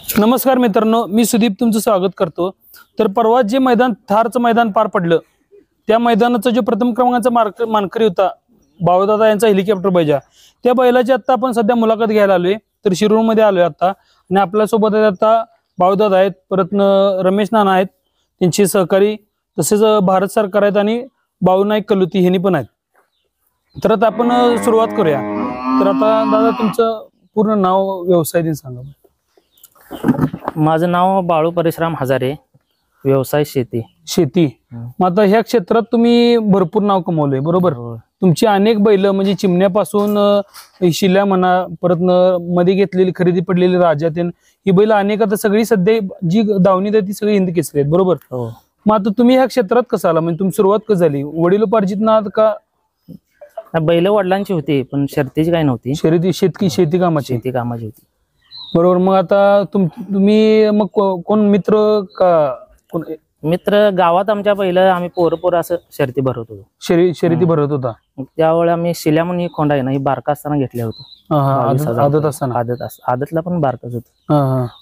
नमस्कार मित्रांनो, मी सुदीप तुमचं स्वागत करतो। तर परवा जे मैदान थारचं मैदान पार पडलं त्या मैदानाचा जो प्रथम क्रमांकाचा मानकरी होता बाळूदादा यांचा हेलिकॉप्टर बैजा, त्या बैलाची आता आपण सध्या मुलाखत घ्यायला आलोय। तर शिरूर मध्ये आलोय आता आणि आपल्या सोबत आता बाळूदादा आहेत, परत रमेश नाना आहेत, त्यांचे सहकारी, तसेच भारत सरकार आहेत आणि बाळू नाईक कलुती हेनी पण आहेत। तर आता आपण सुरुवात करूया। तर आता दादा तुमचं पूर्ण नाव व्यवसाय दिन सांगा। माझं नाव बाळू परशुराम हजारे, व्यवसाय शेती। मग आता ह्या क्षेत्रात तुम्ही भरपूर नाव कमवलंय, बरोबर? तुमची अनेक बैल म्हणजे चिमण्यापासून शिल्या म्हणा, परत मध्ये घेतलेली खरेदी पडलेली राजातेन, ही बैल अनेक आता सगळी सध्या जी दावणीत आहे ती सगळी हिंद केसरी आहेत, बरोबर? मग आता तुम्ही ह्या क्षेत्रात कसं आला, म्हणजे तुमची सुरुवात कशी झाली? वडिलोपार्जित ना का बैल वडिलांची होती पण शर्तीची काही नव्हती, शेती कामाची होती, बरोबर? मग आता तुम्ही मग कोण मित्र का मित्र गावात आमच्या पहिलं आम्ही पोरं असं शर्ती भरत होतो, शर्यती भरत होता। त्यावेळी आम्ही शिल्या म्हणून ही खोंड आहे ना, ही बारका असताना घेतले होतो। आदतला पण बारकाच होत,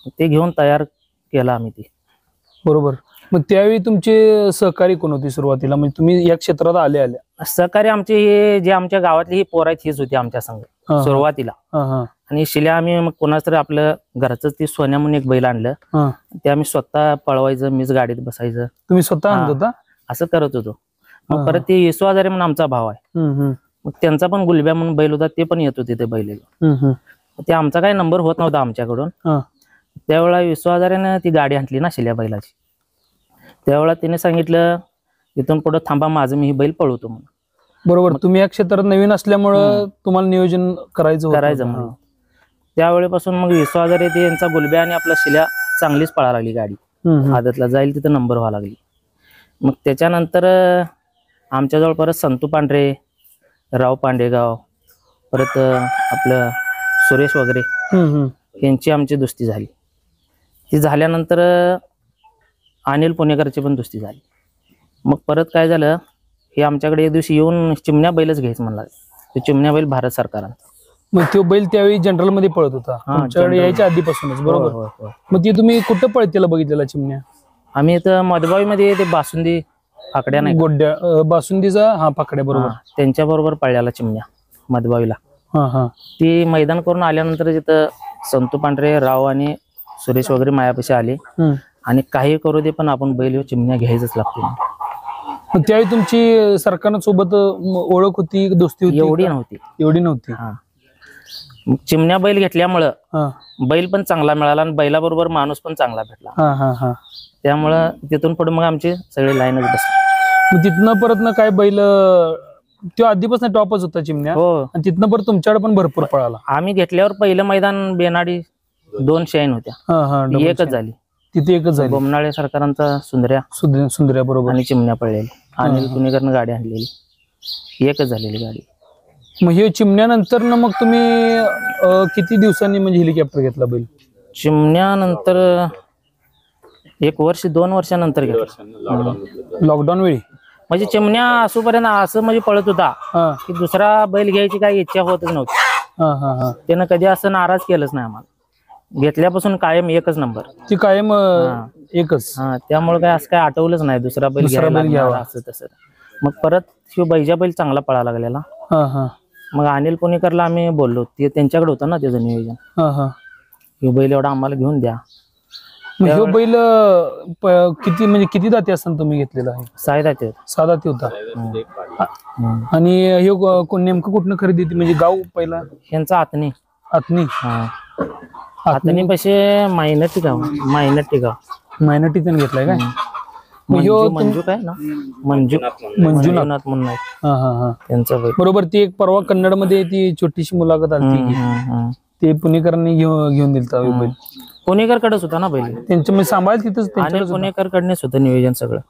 ते घेऊन तयार केला आम्ही ते, बरोबर? मग त्यावेळी तुमचे सहकारी कोण होती सुरुवातीला, म्हणजे तुम्ही या क्षेत्रात आले? सहकारी आमचे हे जे आमच्या गावातली ही पोर आहेत हीच होती आमच्या संग सुरुवातीला। आणि शिल्या आम्ही मग कोणाच तरी आपलं घरच ती सोन्या म्हणून एक बैल आणलं, ते आम्ही स्वतः पळवायचं, मीच गाडीत बसायचं। तुम्ही स्वतः आणत होता? असं करत होतो। मग परत ते येसू हजारे म्हणून आमचा भाव आहे, मग त्यांचा पण गुलब्या म्हणून बैल होता, ते पण येत होते ते बैलेला। ते आमचा काही नंबर होत नव्हता आमच्याकडून, त्यावेळेला येसू हजारेने ती गाडी आणली ना शिल्या बैलाची, त्यावेळेला तिने सांगितलं इथून पुढे थांबा, माझं मी ही बैल पळवतो म्हणून। बरोबर, तुम्ही या क्षेत्रात नवीन असल्यामुळं तुम्हाला नियोजन करायचं म्हणून त्यावेळेपासून मग येसू हजारे ते यांचा गुलब्या आणि आपला शिल्या चांगलीच पळायला लागली गाडी, आदतला जाईल तिथं नंबर व्हायला लागली। मग त्याच्यानंतर आमच्याजवळ परत संतू पांढरे, राव पांडेगाव, परत आपलं सुरेश वगैरे यांची आमची दुस्ती झाली। ती झाल्यानंतर अनिल पुणेकरची पण दुस्ती झाली। मग परत काय झालं, हे आमच्याकडे एक दिवशी येऊन चिमण्या बैलच घ्यायचं म्हणला, तो चिमण्या बैल भारत सरकारांचा। मग तो बैल त्यावेळी जनरल मध्ये पळत होता तुमच्याकडे यायच्या आधीपासूनच, बरोबर? मग ती तुम्ही कुठं पळतेला बघितलेला चिमण्या? आम्ही इथं मधबावी मध्ये ते बासुंदी पाकड्या नाही, गोड्या बासुंदीचा पाकड्या, बरोबर? त्यांच्या बरोबर पळल्याला चिमण्या मधबावीला। ती मैदान करून आल्यानंतर तिथं संतू पांढरे, राव आणि सुरेश वगैरे मायापाशी आले आणि काही करू दे पण आपण बैल चिमण्या घ्यायचंच लागतो। त्यावेळी तुमची सरकारनं सोबत ओळख होती, दोस्ती होती? एवढी नव्हती। चिमण्या बैल घेतल्यामुळं बैल पण चांगला मिळाला आणि बैलाबरोबर माणूस पण चांगला भेटला, त्यामुळं तिथून पुढे मग आमची सगळी लाईनच बसली। मग तिथनं परत ना काय बैल तो आधीपासून टॉपच होता चिमण्या, आणि तिथनं परत तुमच्याकडे पण भरपूर पळाला? आम्ही घेतल्यावर पहिलं मैदान बेनाडी 2 शेण होत्या, एकच झाली तिथे, एकच झाली। बोमनाळे सरकारांचा सुंदर्या बरोबर आणि चिमण्या पळलेली, अनिल पुणेकरनं गाडी आणलेली, एकच झालेली गाडी। मग हे चिमण्यानंतर ना मग तुम्ही किती दिवसांनी म्हणजे हेलिकॉप्टर घेतला बैल? चिमण्यानंतर 1 वर्ष 2 वर्षानंतर घेतला, लॉकडाऊन वेळी। म्हणजे चिमण्या असूपर्यंत असं म्हणजे पळत होता की दुसरा बैल घ्यायची काही इच्छा होतच नव्हती, त्यानं कधी असं नाराज केलंच नाही आम्हाला। घेतल्यापासून कायम एकच नंबर, ती कायम एकच, त्यामुळे काय असं काय आठवलंच नाही दुसरा बैल घ्यायला असं तसं। मग परत शिव बैजा बैल चांगला पळायला लागलेला, मग अनिल पुणेकरला आम्ही बोललो, ते त्यांच्याकडे होतं ना त्याचं नियोजन, हे बैल एवढा आम्हाला घेऊन द्या। हे बैल किती दाती असताना तुम्ही घेतलेला आहे? 6 दाती होता। आणि हे नेमकं कुठनं खरेदी, म्हणजे गाव पहिला यांचा आतनी पैसे मायनटीतून घेतलाय काय? मंजू काय ना, मंजुनाथ म्हणून त्यांचा बैल, बरोबर? ती एक परवा कन्नड मध्ये ती छोटीशी मुलाखत आली, ते पुणेकरांनी घेऊन दिलता बैल, पुणेकरकडेच होता ना बैल, त्यांच्या सांभाळ तिथंच, पुणेकरकडनेच होतं नियोजन सगळं,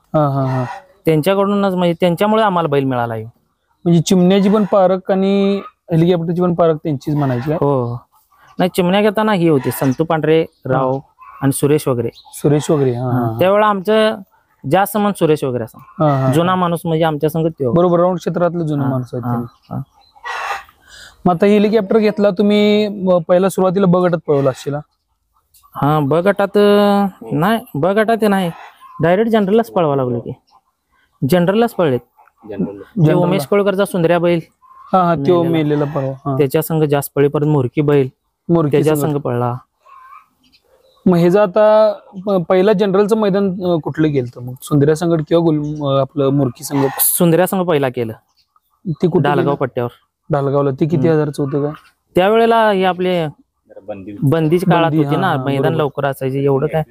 त्यांच्याकडूनच, म्हणजे त्यांच्यामुळे आम्हाला बैल मिळाला। म्हणजे चिमण्याची पण पारख आणि हेलिकॉप्टरची पण पारख त्यांचीच म्हणायची? हो, नाही चिमण्या घेताना ही होती संतू पांढरे, राव आणि सुरेश वगैरे। त्यावेळेला आमचं जास्त मन सुरेश वगैरे असं जुना माणूस, म्हणजे आमच्या संगत, बरोबर? राऊंड क्षेत्रातलं जुना माणूस आहे। मग आता हेलिकॉप्टर घेतला तुम्ही, पहिला सुरुवातीला बगटत पळवला असशील? हा ब गटात नाही, ब गटात नाही, डायरेक्ट जनरललाच पळवा लागलो की जनरललाच पळलेत. जे उमेश कोळकरचा सुंदर्या बैल, हा हा तो मेलेला परवा. हा. त्याच्या संघ जास्त पळी, परत मोरकी बैल मोरकी त्याच्या संघ. संघ पळला. मग हे आता पहिला जनरलचं मैदान कुठलं गेलं मग सुंदर्या संगट किंवा आपलं मोरकी संगट? सुंदर्या संघ पहिला केलं ती कुठे डालगाव पट्ट्यावर. ढालगावला. ती किती हजारचं होतं काय त्यावेळेला हे आपले बंदीची काळात होती ना, मैदान लवकर असायचे, एवढं काय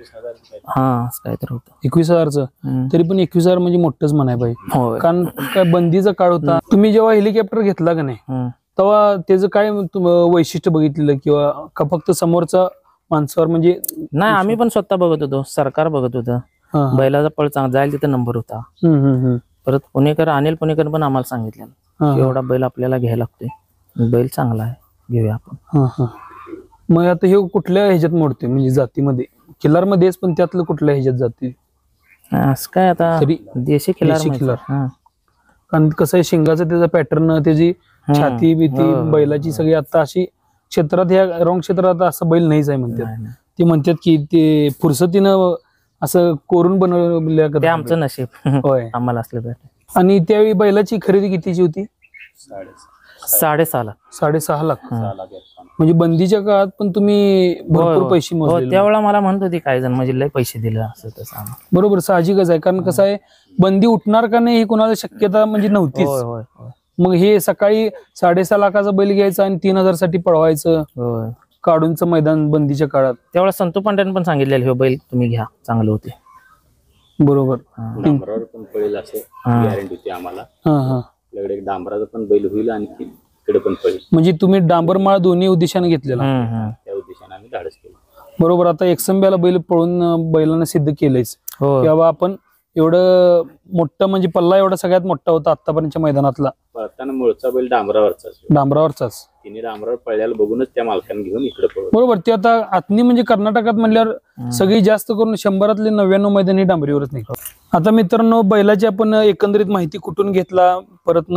हा काय तर होतं 21,000चं. तरी पण 21,000 म्हणजे मोठंच म्हणाय पाहिजे, होय. कारण काय बंदीचा काळ होता. तुम्ही जेव्हा हेलिकॉप्टर घेतला का नाही तेव्हा त्याचं काय वैशिष्ट्य बघितलेलं किंवा का फक्त समोरचा माणसावर म्हणजे? नाही, आम्ही पण स्वतः बघत होतो, सरकार बघत होतं. बैलाचा पळ चांगला जाईल तिथं नंबर होता. परत पुणेकर, अनिल पुणेकर पण आम्हाला सांगितलं एवढा बैल आपल्याला घ्यायला लागतोय, बैल चांगला आहे, घेऊया आपण. मग आता हे कुठल्या ह्याच्यात मोडते म्हणजे जातीमध्ये? खिल्लार मध्येच, पण त्यातलं कुठल्या ह्याच्यात जाते? असं काय आता देशी खिल्लार. कारण कसं आहे, शिंगाचं त्याचा पॅटर्न, त्याची छाती बिती बैलाची सगळी आता अशी क्षेत्रात, ह्या रॉंग क्षेत्रात असं बैल नाहीच आहे म्हणतात. ते म्हणतात की ते फुरसतीनं असं कोरून बनवल्या. ते आमचं नशीब होय, आम्हाला असलं पाहिजे. आणि त्यावेळी बैलाची खरेदी कितीची होती? 6.5 लाख. 6.5 लाख. म्हणजे बंदीच्या काळात पण तुम्ही भरपूर पैसे मोजले. त्यावेळेला मला म्हणत होती काही जण, म्हणजे लय पैसे दिले असं तसं. बरोबर, साहजिकच आहे, कारण कसं आहे, बंदी उठणार का नाही ही कोणाला शक्यता म्हणजे नव्हतीच. मग हे सकाळी 6.5 लाखाचा बैल घ्यायचा आणि 3,000 साठी पळवायचं काढूनचं मैदान बंदीच्या काळात. त्यावेळेला संतू पांड्याने पण सांगितलेलं हे बैल तुम्ही घ्या, चांगले होते. बरोबर. डांबरावर पण पळेल असं गॅरंटी होती आम्हाला. आपल्याकडे एक डांबराचा पण बैल होईल आणि इकडे पण पळेल. म्हणजे तुम्ही डांबरमाळ दोन्ही उद्देशाने घेतलेला? त्या उद्देशाने आम्ही धाडस केलं. बरोबर. आता एकसंब्याला बैल पळून बैलांना सिद्ध केलंयच किंवा आपण एवढं मोठं म्हणजे पल्ला एवढा सगळ्यात मोठा होता आतापर्यंतच्या मैदानातला. पळताना मूळचा बैल डांबरावरचाच. तिने डांबरावर पळल्याला बघूनच त्या मालकाने घेऊन इकडे पळवलं. बरोबर. ते आता आतनी म्हणजे कर्नाटकात म्हणल्यावर सगळी जास्त करून 100 99 मैदान ही डांबरीवरच नाही. आता मित्रांनो, बैलाची आपण एकंदरीत माहिती कुठून घेतला, परत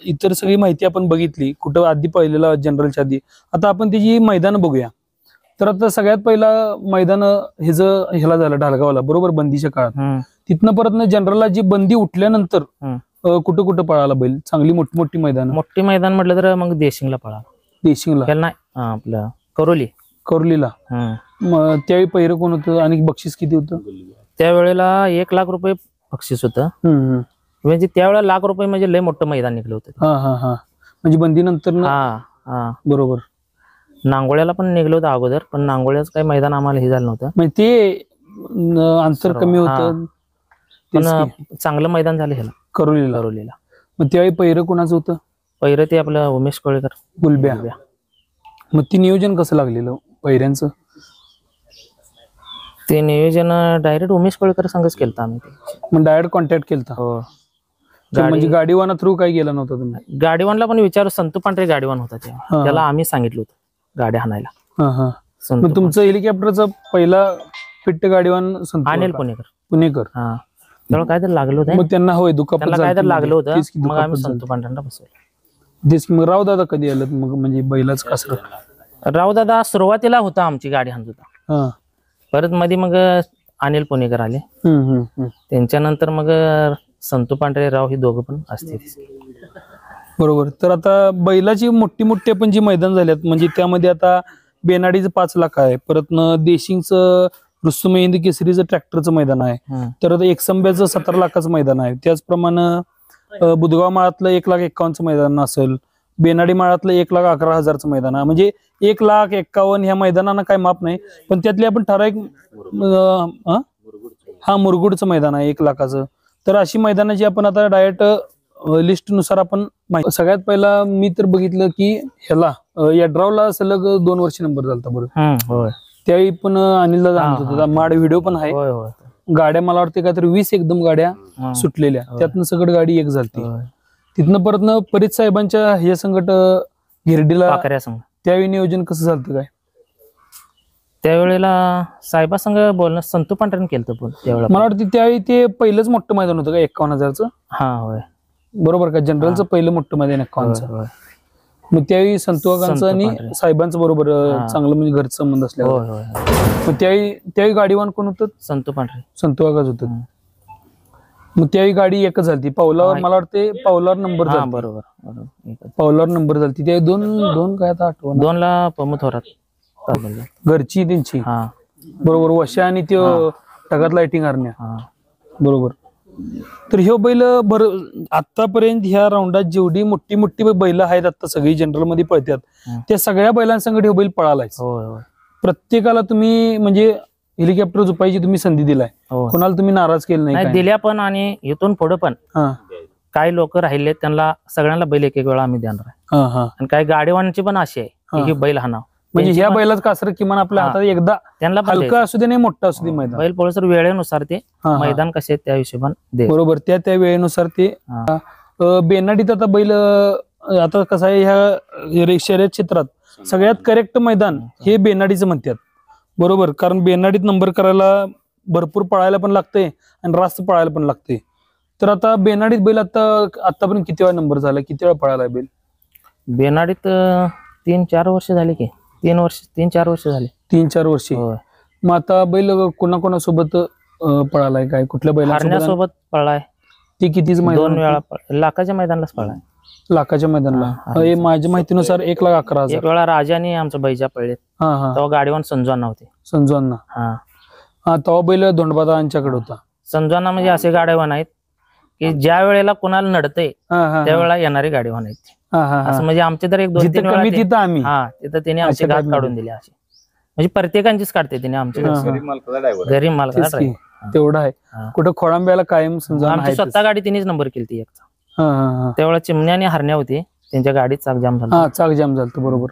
इतर सगळी माहिती आपण बघितली, कुठं आधी पहिलेला जनरलच्या आधी. आता आपण त्याची मैदान बघूया. तर आता सगळ्यात पहिला मैदान ह्याला झालं ढालगावला, बरोबर, बंदीच्या काळात. तिथनं परत जनरलला जी बंदी उठल्यानंतर कुठं कुठं पळाला बैल? चांगली मोठी मोठी मैदान. मोठी मैदान म्हटलं तर मग देशिंगला पळाला. देशिंगला नाही, आपलं करोलीला. त्यावेळी पहिरं कोण होतं आणि बक्षीस किती होतं? त्यावेळेला 1 लाख रुपये बक्षीस होतं. म्हणजे त्यावेळेला ₹1,00,000 म्हणजे लय मोठं मैदान निघलं होतं. म्हणजे बंदीनंतर. बरोबर. नांगोळ्याला पण निघलं होतं अगोदर, पण नांगोळ्याचं काही मैदान आम्हाला हे झालं नव्हतं. म्हणजे ते अंतर कमी होतं, पण चांगलं मैदान झालं ह्याला करोलीला. मग त्यावेळी पहिरं कोणाचं होतं? पहिरं ते आपलं उमेश कोळेकर, गुलब्या. मग ती नियोजन कसं लागलेलं पहिऱ्यांचं? ते नियोजन डायरेक्ट उमेश कोळेकर संघच केलं आम्ही. मग डायरेक्ट कॉन्टॅक्ट केलता? हो. म्हणजे गाडीवाना थ्रू काही गेला नव्हता तुम्ही? गाडीवानला पण विचारू, संतू पांढरे गाडीवान होता त्याला आम्ही सांगितलं होतं गाड्या हाणायला. मग तुमचं हेलिकॉप्टरचा पहिला फिट्ट गाडीवान अनिल पुणेकर. त्याला काहीतरी लागलं होतं. मग त्यांना होय दुखापत काहीतरी लागलं होतं, मग आम्ही संतू पांढऱ्यांना बसवलं. मग रावदादा कधी आलं मग, म्हणजे बैलाच कसं? रावदादा सुरुवातीला होता, आमची गाडी हाणत होता. परत मध्ये मग अनिल पुणेकर आले, त्यांच्यानंतर मग संतू पांढरे राव ही दोघं पण असतील. बरोबर. तर आता बैलाची मोठी मोठी आपण जी मैदान झाल्यात, म्हणजे त्यामध्ये आता बेनाडीचं 5 लाख आहे, परत देशिंगचं रुस्तुम हिंद केसरीचं ट्रॅक्टरचं मैदान आहे, तर एकसंब्याचं 17 लाखाचं मैदान आहे. त्याचप्रमाणे बुधगाव माळातलं 1,51,000चं मैदान असेल, बेनाडी माळातलं 1,11,000चं मैदान आहे. म्हणजे 1,51,000 ह्या मैदानांना काय माप नाही, पण त्यातले आपण ठराविक मुरगुडचं मैदान आहे 1 लाखाचं. तर अशी मैदानाची आपण आता डायरेक्ट लिस्ट नुसार आपण सगळ्यात पहिला मी तर बघितलं की ह्याला यड्रावला सलग 2 वर्ष नंबर झाला. बरोबर. त्यावेळी पण अनिलला जाणत होता, माड व्हिडिओ पण आहे. गाड्या मला वाटते काहीतरी 20 एकदम गाड्या सुटलेल्या, त्यातनं सगळं गाडी एक झाली. तिथनं परत परीत साहेबांच्या हे संकट गिरडीला त्यावेळी नियोजन कसं झालं काय? त्यावेळेला साहेबासंग बोलणं संतू पांढऱ्याने केलं त्यावेळेला. मला वाटतं त्यावेळी ते पहिलंच मोठं मैदान होतं का 51,000चं? हा होय. बरोबर का? जनरलचं पहिलं मोठं मैदान 51चं. मग त्यावेळी संतोकांचं आणि पांढरे. साहेबांचं बरोबर चांगलं म्हणजे घरचं संबंध असल्यावर होय होय मग त्यावेळी गाडीवान कोण होतं? संतू पांढरे. संतोकाच होतं. मग त्यावेळी गाडी एकच झाली पावलावर, मला वाटते पावलावर नंबर हा झाला, बरोबर बरोबर एकच. पावलावर नंबर झाली. ते दोन काय आता आठवण 2 ला प्रमोद थोरात घरची त्यांची हा बरोबर, वशा आणि त्यो टगात लाइटिंग हरण्या हा बरोबर. तर ह्यो बैल आतापर्यंत ह्या राऊंडात जेवढी मोठी मोठी बैल आहेत आता सगळी जनरल मध्ये पळतात त्या सगळ्या बैलांसंगत ह्यो बैल पळालाय. होय होय प्रत्येकाला तुम्ही म्हणजे हेलिकॉप्टर झुपायची तुम्ही संधी दिलाय, होय. कोणाला तुम्ही नाराज केलं नाही नाही काय? दिल्या पण, आणि इथून पुढे पण हा काही लोक राहिले त्यांना सगळ्यांना बैल एक वेळा आम्ही देणार आहे. हा हा आणि काही गाडीवानांची पण अशी आहे की ही बैल हाणाव, म्हणजे त्यांची ह्या पण- बैलाच कासर किमान आपल्या हा. हातात एकदा त्यांना पण हलका द्यायचं. असू दे नाही मोठा असू दे मैदान. बैल पळसर वेळेनुसार ते हा. मैदान कसे आहेत त्या हिशोबाने दे. बरोबर, त्या वेळेनुसार ते हा. बेनाडीत आता बैल आता कसं आहे ह्या शर्यत क्षेत्रात सगळ्यात करेक्ट मैदान हे बेनाडीचं म्हणतात बरोबर, कारण बेनाडीत नंबर करायला भरपूर पळायला पण लागते आणि रास्त पळायला पण लागते. तर आता बेनाडीत बैल आतापर्यंत किती वेळा नंबर झाला, किती वेळा पळाला बैल? बेनाडीत 3-4 वर्ष झाली की 3-4 वर्ष झाली. 3-4 वर्षे. होय. मग आता बैल कोणाकोणासोबत पळालाय, काय कुठल्या बैलांसोबत? हरण्यासोबत पळलाय ती कितीच 2 मैदान? वेळा लाखाच्या मैदानालाच पळलाय. लाखाच्या मैदानाला. हे माझ्या माहितीनुसार 1,11,000. एक वेळा राजाने आमचं बैजा पळले हा हा तेव्हा गाडीवर संजवाना होते. संजूअण्णा. हा हा तेव्हा बैल धोंडबादांच्याकडे होता. संजवाना म्हणजे असे गाड्यावान आहेत की ज्या वेळेला कुणाला नडतंय हा हा त्यावेळेला येणारी गाडीवान आहेत. हा हा हा. असं म्हणजे आमचे तर 1-2-3 जिथं वेळा कमी ते- तिथं आम्ही. हा तिथं त्याने आमचे अशा घाट type काढून दिले असे, म्हणजे प्रत्येकांचीच काढते त्याने आमचे हा, हा. गरीब मालकाचा ड्रायव्हर गरीब मालक तेच की, तेवढं आहे. हा. कुठं खोळांब्याला कायम समजा आमची स्वतः गाडी तिनेच नंबर केली ती एकचा. हा हा हा त्यावेळेला चिमण्या आणि हरण्या होती त्यांच्या गाडीत चाक जाम झाला. हा चाक जाम झालं बरोबर.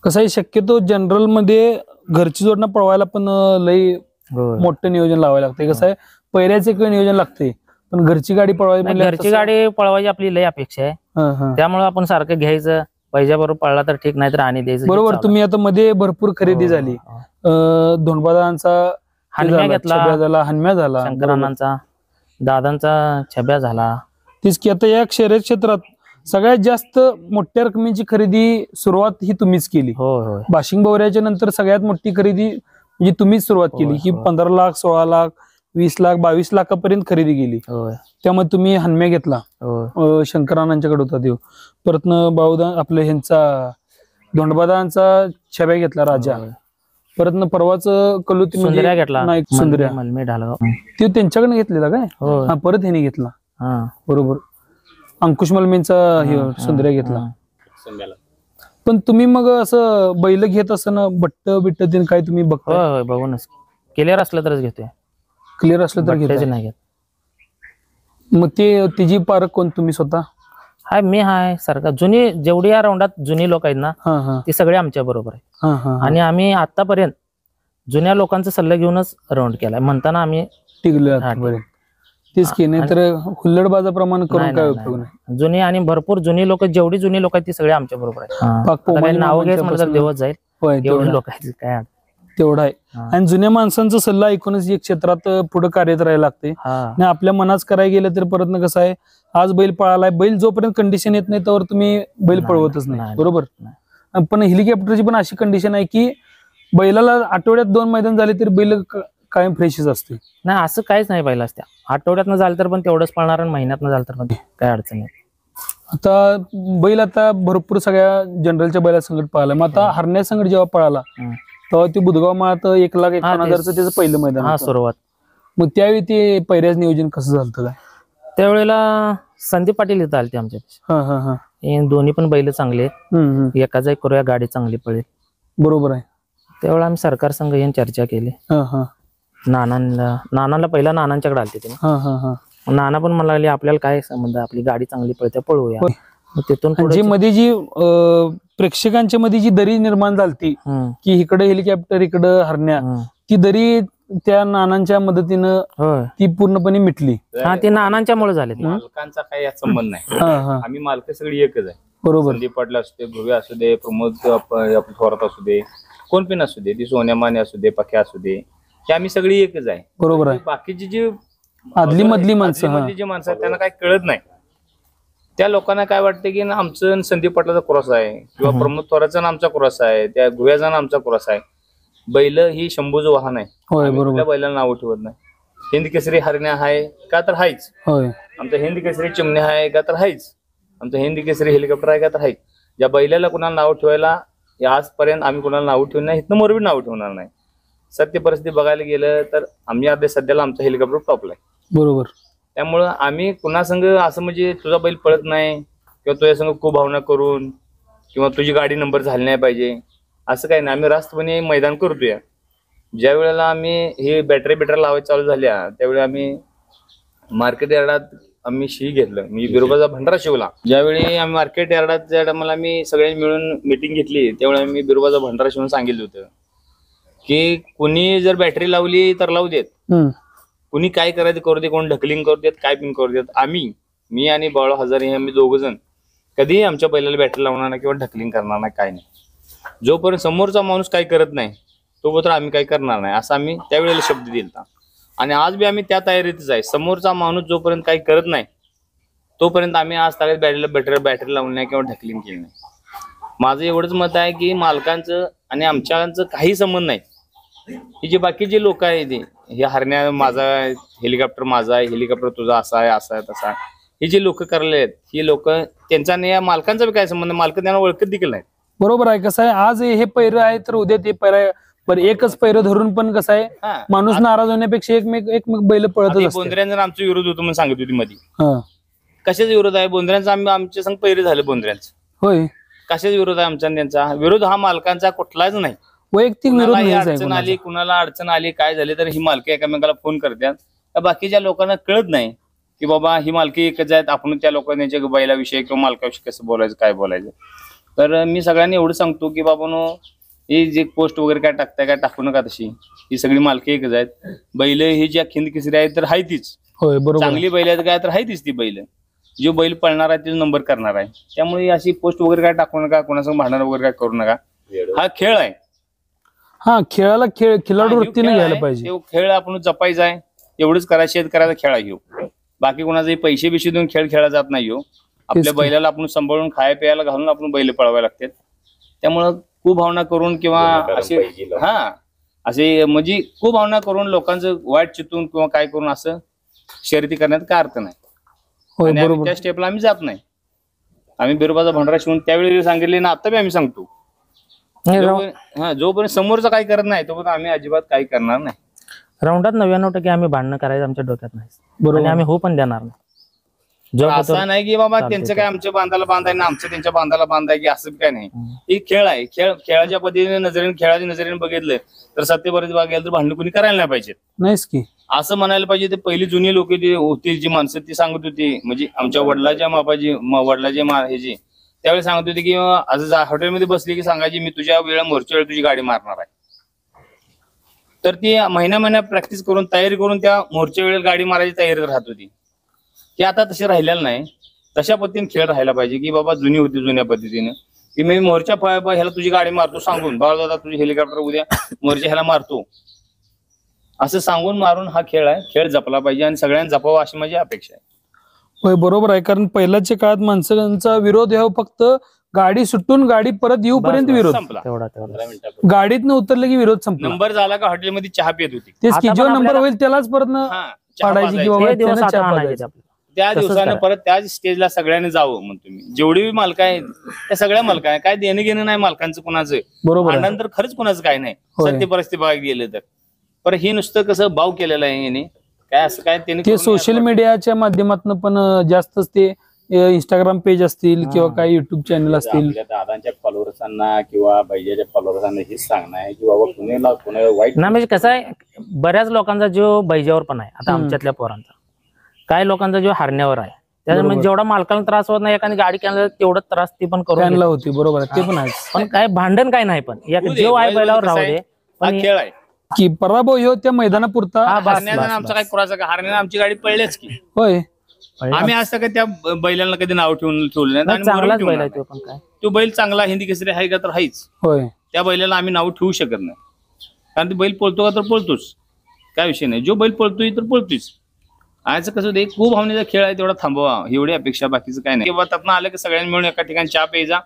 कसं आहे शक्यतो जनरल मध्ये घरची जोडणं पळवायला पण लई होय. मोठं नियोजन लावायला लागतंय. कसं आहे पैऱ्याचं एक नियोजन लागतंय, पण घरची गाडी पळवायला नाही, म्हणल्यावर घरची तसं- गाडी पळवायची आपली लय अपेक्षा आहे. हा, हा. त्यामुळे आपण सारखं घ्यायचं, पैशाबरोबर पळला तर ठीक, नाही तर आणि द्यायचं. बरोबर. तुम्ही आता मध्ये भरपूर खरेदी झाली, धोंडबादांचा हनम्या घेतला, झाला, हनम्या झाला, शंकरानांचा, दादांचा छब्या झाला. तीच की आता या शर्यत क्षेत्रात सगळ्यात जास्त मोठ्या रकमेची खरेदी सुरुवात ही तुम्हीच केली. होय होय बाशिंग बवऱ्याच्या नंतर सगळ्यात मोठी खरेदी म्हणजे तुम्हीच सुरुवात केली, होय, की होय. 15 लाख, 16 लाख, 20 लाख, 22 लाखापर्यंत खरेदी केली. होय त्यामुळे तुम्ही हनम्या घेतला, होय शंकरानांच्याकडे होता देव, परत बावदा आपल्या ह्यांचा धोंडबादांचा छब्या घेतला राजा, होय. परत परवाच कलुती सुंदर्या घेतला, नाही सुंदर्या मलमे ढालगाव. ते त्यांच्याकडे घेतलेला काय? होय. हा परत ह्याने घेतला हा बरोबर, अंकुश मलमेंचा सुंदर्या घेतला. हा. संध्याला पण तुम्ही मग असं बैल घेत असताना बट्ट बिट्ट ते काय तुम्ही बघताय? होय होय बघूनच क्लिअर असलं तरच घेतोय, क्लिअर असलं तर बट्ट्याचे घेत. नाही घेत. मग ते तिची पारख कोण तुम्ही स्वतः? हाय मी हाय सारखा जुनी जेवढी या राऊंडात जुनी लोक आहेत ना हा हा ती सगळे आमच्या बरोबर आहे. हा हा आणि आम्ही आतापर्यंत जुन्या लोकांचा सल्ला घेऊनच राऊंड केलाय, म्हणताना आम्ही टिकलं हा, बरं. तेच की, नाही तर हुल्लडबाजाप्रमाणे करून नाही, काय नाही, उपयोग नाही. नाही. जुनी आणि भरपूर जुनी लोक, जेवढी जुनी लोक आहेत ती सगळे आमच्या बरोबर आहेत. पाक आता काही पोमाई नाव घ्यायचं मामांच्या म्हटलं तर पासून- देवच जाईल, होय एवढी तेवढं लोक आहेत काय अडचण. तेवढा आहे. हा. आणि जुन्या माणसांचा सल्ला ऐकूनच एक क्षेत्रात पुढे कार्यरत राहायला लागते. हा आणि आपल्या मनाच करायला गेलं तर परत ना कसं आहे, आज बैल पळालाय, बैल जोपर्यंत कंडिशन येत नाही तोवर तुम्ही बैल नाही, पळवतच नाही, नाही बरोबर. नाही. पण हेलिकॉप्टरची पण अशी कंडिशन आहे की बैलाला आठवड्यात 2 मैदान झाले तरी बैल कायम फ्रेशच असते. नाही असं काहीच नाही पाहिलं असत्या, आठवड्यातनं झालं तर पण तेवढंच पळणार आणि महिन्यातनं झालं तर पण काय अडचण नाही. आता बैल आता भरपूर सगळ्या जनरलच्या बैला संकट पळाला. मग आता हरण्या संकट जेव्हा पळाला हम्म. तेव्हा ते बुधगाव माळात 1,51,000चं त्याचं पहिलं मैदान हा होतं. सुरुवात मग त्यावेळी ते पैऱ्याच नियोजन कसं झालं काय? त्यावेळेला संदीप पाटील इथं आले आमच्या, हा हा हा हे दोन्ही पण बैल चांगले आहेत. एकाच एक करूया, गाडी चांगली पळेल. बरोबर आहे. त्यावेळेला आम्ही सरकार संघ येऊन चर्चा केली. हा हा नानांना पहिला नानांच्याकडे आलते ते. हा हा हा नाना पण मला लागले आपल्याला काय संबंध, आपली गाडी चांगली पळते पळवूया. मग तिथून आणि पुढे जी मध्ये जी प्रेक्षकांच्या मध्ये जी दरी निर्माण झाली की इकडे हेलिकॉप्टर इकडं हरण्या, ती दरी त्या नानांच्या मदतीनं होय ती पूर्णपणे मिटली. हा ते नानांच्यामुळे झाले. मालकांचा काही यात संबंध नाही. हा हा आम्ही मालक सगळी एकच आहे. बरोबर. संदीप पाटील असू दे, भुवे असू दे, प्रमोद आपलं थोरात असू दे, कोण पण असू दे, ती सोन्या माने असू दे, पख्या असू दे, हे आम्ही सगळी एकच आहे. बरोबर आहे. बाकीची जी आदली मधली माणसं, आदली मधली जी माणसं आहेत त्यांना काही कळत नाही. त्या लोकांना काय वाटतं की ना आमचं आणि संदीप पाटलाचा क्रॉस आहे किंवा प्रमोद थोराचा आणि आमचा क्रॉस आहे, त्या गुह्याचा आणि आमचा क्रॉस आहे. बैल ही शंभूचं वाहन आहे. होय आम्ही बरोबर. कुठल्या बैलाला नाव ठेवत नाही. हिंद केसरी हरण्या आहे का तर हायच, होय आमचा हिंद केसरी चिमण्या आहे का तर हायच, आमचं हिंद केसरी हेलिकॉप्टर आहे का तर हायच. ज्या बैलाला कुणाला नाव ठेवायला आजपर्यंत आम्ही कुणाला नाव ठेवलं नाही, इथनं मोरबी नाव ठेवणार नाही. सत्य परिस्थिती बघायला गेलं तर आम्ही आता सध्याला आमचा हेलिकॉप्टर टॉपला आहे. बरोबर. त्यामुळं आम्ही कुणासंग असं म्हणजे तुझा बैल पळत नाही किंवा तुझ्या संग कुभावना करून किंवा तुझी गाडी नंबर झाली नाही पाहिजे असं काही नाही. आम्ही रास्तपणे मैदान करतोय. ज्या वेळेला आम्ही हे बॅटरी लावायला चालू झाल्या त्यावेळी आम्ही मार्केट यार्डात आम्ही शी घेतलं. मी बिरोबाचा भंडारा शिवला. ज्यावेळी आम्ही मार्केट यार्डात ज्या टायमाला आम्ही सगळ्यांनी मिळून मिटिंग घेतली त्यावेळी आम्ही बिरोबाचा भंडारा शिवून सांगितलं होतं की कुणी जर बॅटरी लावली तर लावू देत, कुणी काय करायचं करू दे, कोण ढकलिंग करू देत, काय पण करू देत. मी आणि बाळा हजारे हे आम्ही दोघ जण कधीही आमच्या बैलाला बॅटरी लावणार नाही किंवा ढकलिंग करणार नाही, काय नाही. जोपर्यंत समोरचा माणूस काय करत नाही तोपर्यंत आम्ही काय करणार नाही असं आम्ही त्यावेळेला शब्द दिलता. आणि आज बी आम्ही त्या तयारीतच आहे. समोरचा माणूस जोपर्यंत काही करत नाही तोपर्यंत आम्ही आज ताब्यात बॅटरी लावली नाही किंवा ढकलिंग केली नाही. माझं एवढंच मत आहे की मालकांचं आणि आमच्याचं काही संबंध नाही. ही जे बाकीचे लोक आहेत हे हरण्या माझा आहे, हेलिकॉप्टर माझा आहे, हेलिकॉप्टर तुझा असा आहे असा आहे तसा आहे, हे जे लोक करले आहेत ही लोक त्यांचा नाही या मालकांचा बी काय संबंध, मालक त्यांना ओळखत देखील नाही. बरोबर आहे. कसं आहे आज हे पैर आहे तर उद्या ते पैर, पण एकच पैर धरून पण कसं आहे माणूस नाराज होण्यापेक्षा एकमेक बैल पळतच असते. बोंद्र्यांचा आमचा विरोध होतो म्हणून सांगत होती मध्ये. हा कशाचा विरोध आहे बोंद्र्यांचा? आमच्या संग पैरे झाले बोंद्र्यांचं. होय. कशाचा विरोध आहे आमचा आणि त्यांचा? विरोध हा मालकांचा कुठलाच नाही. वैयक्तिक विरोध कुणालाही नाही अडचण आली, कुणाला अडचण आली, काय झाली तर ही मालकी एकमेकाला फोन करतात. बाकीच्या लोकांना कळत नाही की बाबा ही मालकी एकच आहेत, आपण त्या लोकांच्या बैलाविषयी किंवा मालकाविषयी कसं बोलायचं काय बोलायचं. तर मी सगळ्यांनी एवढं सांगतो की बाबांनो ही जे पोस्ट वगैरे काय टाकताय काय टाकू नका तशी. ही सगळी मालकी एकच आहेत. बैल ही ज्या खिंद किसरी आहेत तर हाय तीच. होय बरोबर. चांगली बैल आहेत काय तर हाय तीच ती बैल. जो बैल पळणार आहे तो नंबर करणार आहे. त्यामुळे अशी पोस्ट वगैरे काय टाकू नका, कोणासंग भांडण वगैरे काय करू नका. हा खेळ आहे. हा खेळाला खिलाडू वृत्तीने घ्यायला पाहिजे. तो खेळ आपण जपायचा आहे एवढंच करायचं. शेतकऱ्याचा खेळ आहे ह्यो. बाकी कोणाचाही पैसे बिशे देऊन खेळ खेळला जात नाही ह्यो. आपल्या बैलाला आपण सांभाळून खाया प्यायला घालून आपण बैल पळवायला लागतात. त्यामुळं कुभावना करून किंवा असे म्हणजे कुभावना करून लोकांचं वाईट चितून किंवा काय करून असं शर्यती करण्यात काय अर्थ नाही. आणि आम्ही त्या स्टेपला आम्ही जात नाही. आम्ही बिरोबाचा भंडारा शिवून त्यावेळी सांगितले ना आता बी आम्ही सांगतो जोपर्यंत समोरचं काही करत नाही तोपर्यंत आम्ही अजिबात काही करणार नाही. राऊंडात 99% आम्ही भांडणं करायचं आमच्या डोक्यात नाही. बरोबर. आम्ही हो पण देणार नाही. असं नाही की बाबा त्यांचं काय आमच्या बांधाला बांधाय ना आमचं त्यांच्या बांधाला बांधाय की असं काय नाही. ही खेळ आहे. खेळाच्या पद्धतीने खेळाच्या नजरेने बघितलं तर सत्यपरिस्थिती बघायला तर भांडण कुणी करायला नाही पाहिजे. नाहीच की असं म्हणायला पाहिजे. ते पहिली जुनी लोक जे होती जी माणसं ती सांगत होती म्हणजे आमच्या वडिलाच्या ह्याची त्यावेळी सांगत होते की असं हॉटेलमध्ये बसली की सांगायची मी तुझ्या मोर्चा वेळ तुझी गाडी मारणार आहे. तर ती महिन्या प्रॅक्टिस करून तयारी करून त्या मोर्चा वेळेला गाडी मारायची तयारीत राहत होती. ते आता तसे राहिलेलं नाही. तशा पद्धतीने खेळ राहायला पाहिजे की बाबा जुनी होती जुन्या पद्धतीने की मी मोर्चा ह्याला तुझी गाडी मारतो सांगून बाबा दादा तुझी हेलिकॉप्टर उद्या मोर्चा ह्याला मारतो असं सांगून मारून हा खेळ आहे. खेळ जपला पाहिजे आणि सगळ्यांना जपावा अशी माझी अपेक्षा आहे. होय बरोबर आहे. कारण पहिल्याच्या काळात माणसांचा विरोध हा फक्त गाडी सुटून गाडी परत येऊपर्यंत विरोध संपला. गाडीतनं उतरलं की विरोध संपला. नंबर झाला का हॉटेलमध्ये चहा पित होती. तेच की जो नंबर होईल त्यालाच परत पाडायची की बाबा त्यानं चहा पाडायची. त्या दिवसानं परत त्याच स्टेजला सगळ्यांनी जावं म्हणतो मी. जेवढी बी मालक आहेत त्या सगळ्या मालक आहे. काय देणं घेणं नाही मालकांचं कुणाचं. बरोबर. भांडण तर खरंच कुणाचं काय नाही. सत्य परिस्थिती बघायला गेलं तर पण हे नुसतं कसं भाव केलेलं आहे याने काय असं काय ते सोशल मीडियाच्या माध्यमातून पण जास्तच ते इंस्टाग्राम पेज असतील किंवा काही युट्यूब चॅनल असतील. दादांच्या फॉलोअर्सांना किंवा बैजाच्या फॉलोअर्सांना हेच सांगणं आहे की बाबा कुणाला वाईट ना म्हणजे कसं आहे बऱ्याच लोकांचा जो बैजावर पण आहे आता आमच्यातल्या पोरांचा काही लोकांचा जो हरण्यावर आहे त्यामुळे जेवढा मालकाला त्रास होत नाही एखादी गाडी केला तेवढा त्रास ती पण करून होती. बरोबर आहे. ते पण आहे. पण काय भांडण काय नाही पण जेव आहे बैलावर राहू दे पण खेळ आहे की पराभव ह्यो त्या मैदानापुरता. हरण्यानं आमचा काय कुराचा का हरण्यानं आमची गाडी पळल्याच की. होय. आम्ही असं काय त्या बैलांना कधी नाव ठेवलं नाही. चांगलाच बैल आहे तो पण काय तो बैल चांगला हिंदी केसरी आहे का तर हायच. होय. त्या बैलाला आम्ही नाव ठेवू शकत नाही कारण ते बैल पळतो का तर पळतोच काय विषय नाही. जो बैल पळतोय तर पळतोच आज कसं होतं खूप भावनेचा खेळ आहे तेवढा थांबवा एवढी अपेक्षा बाकीचं काय नाही किंवा त्यातनं आलं की सगळ्यांनी मिळून एका ठिकाणी चहा प्यायचा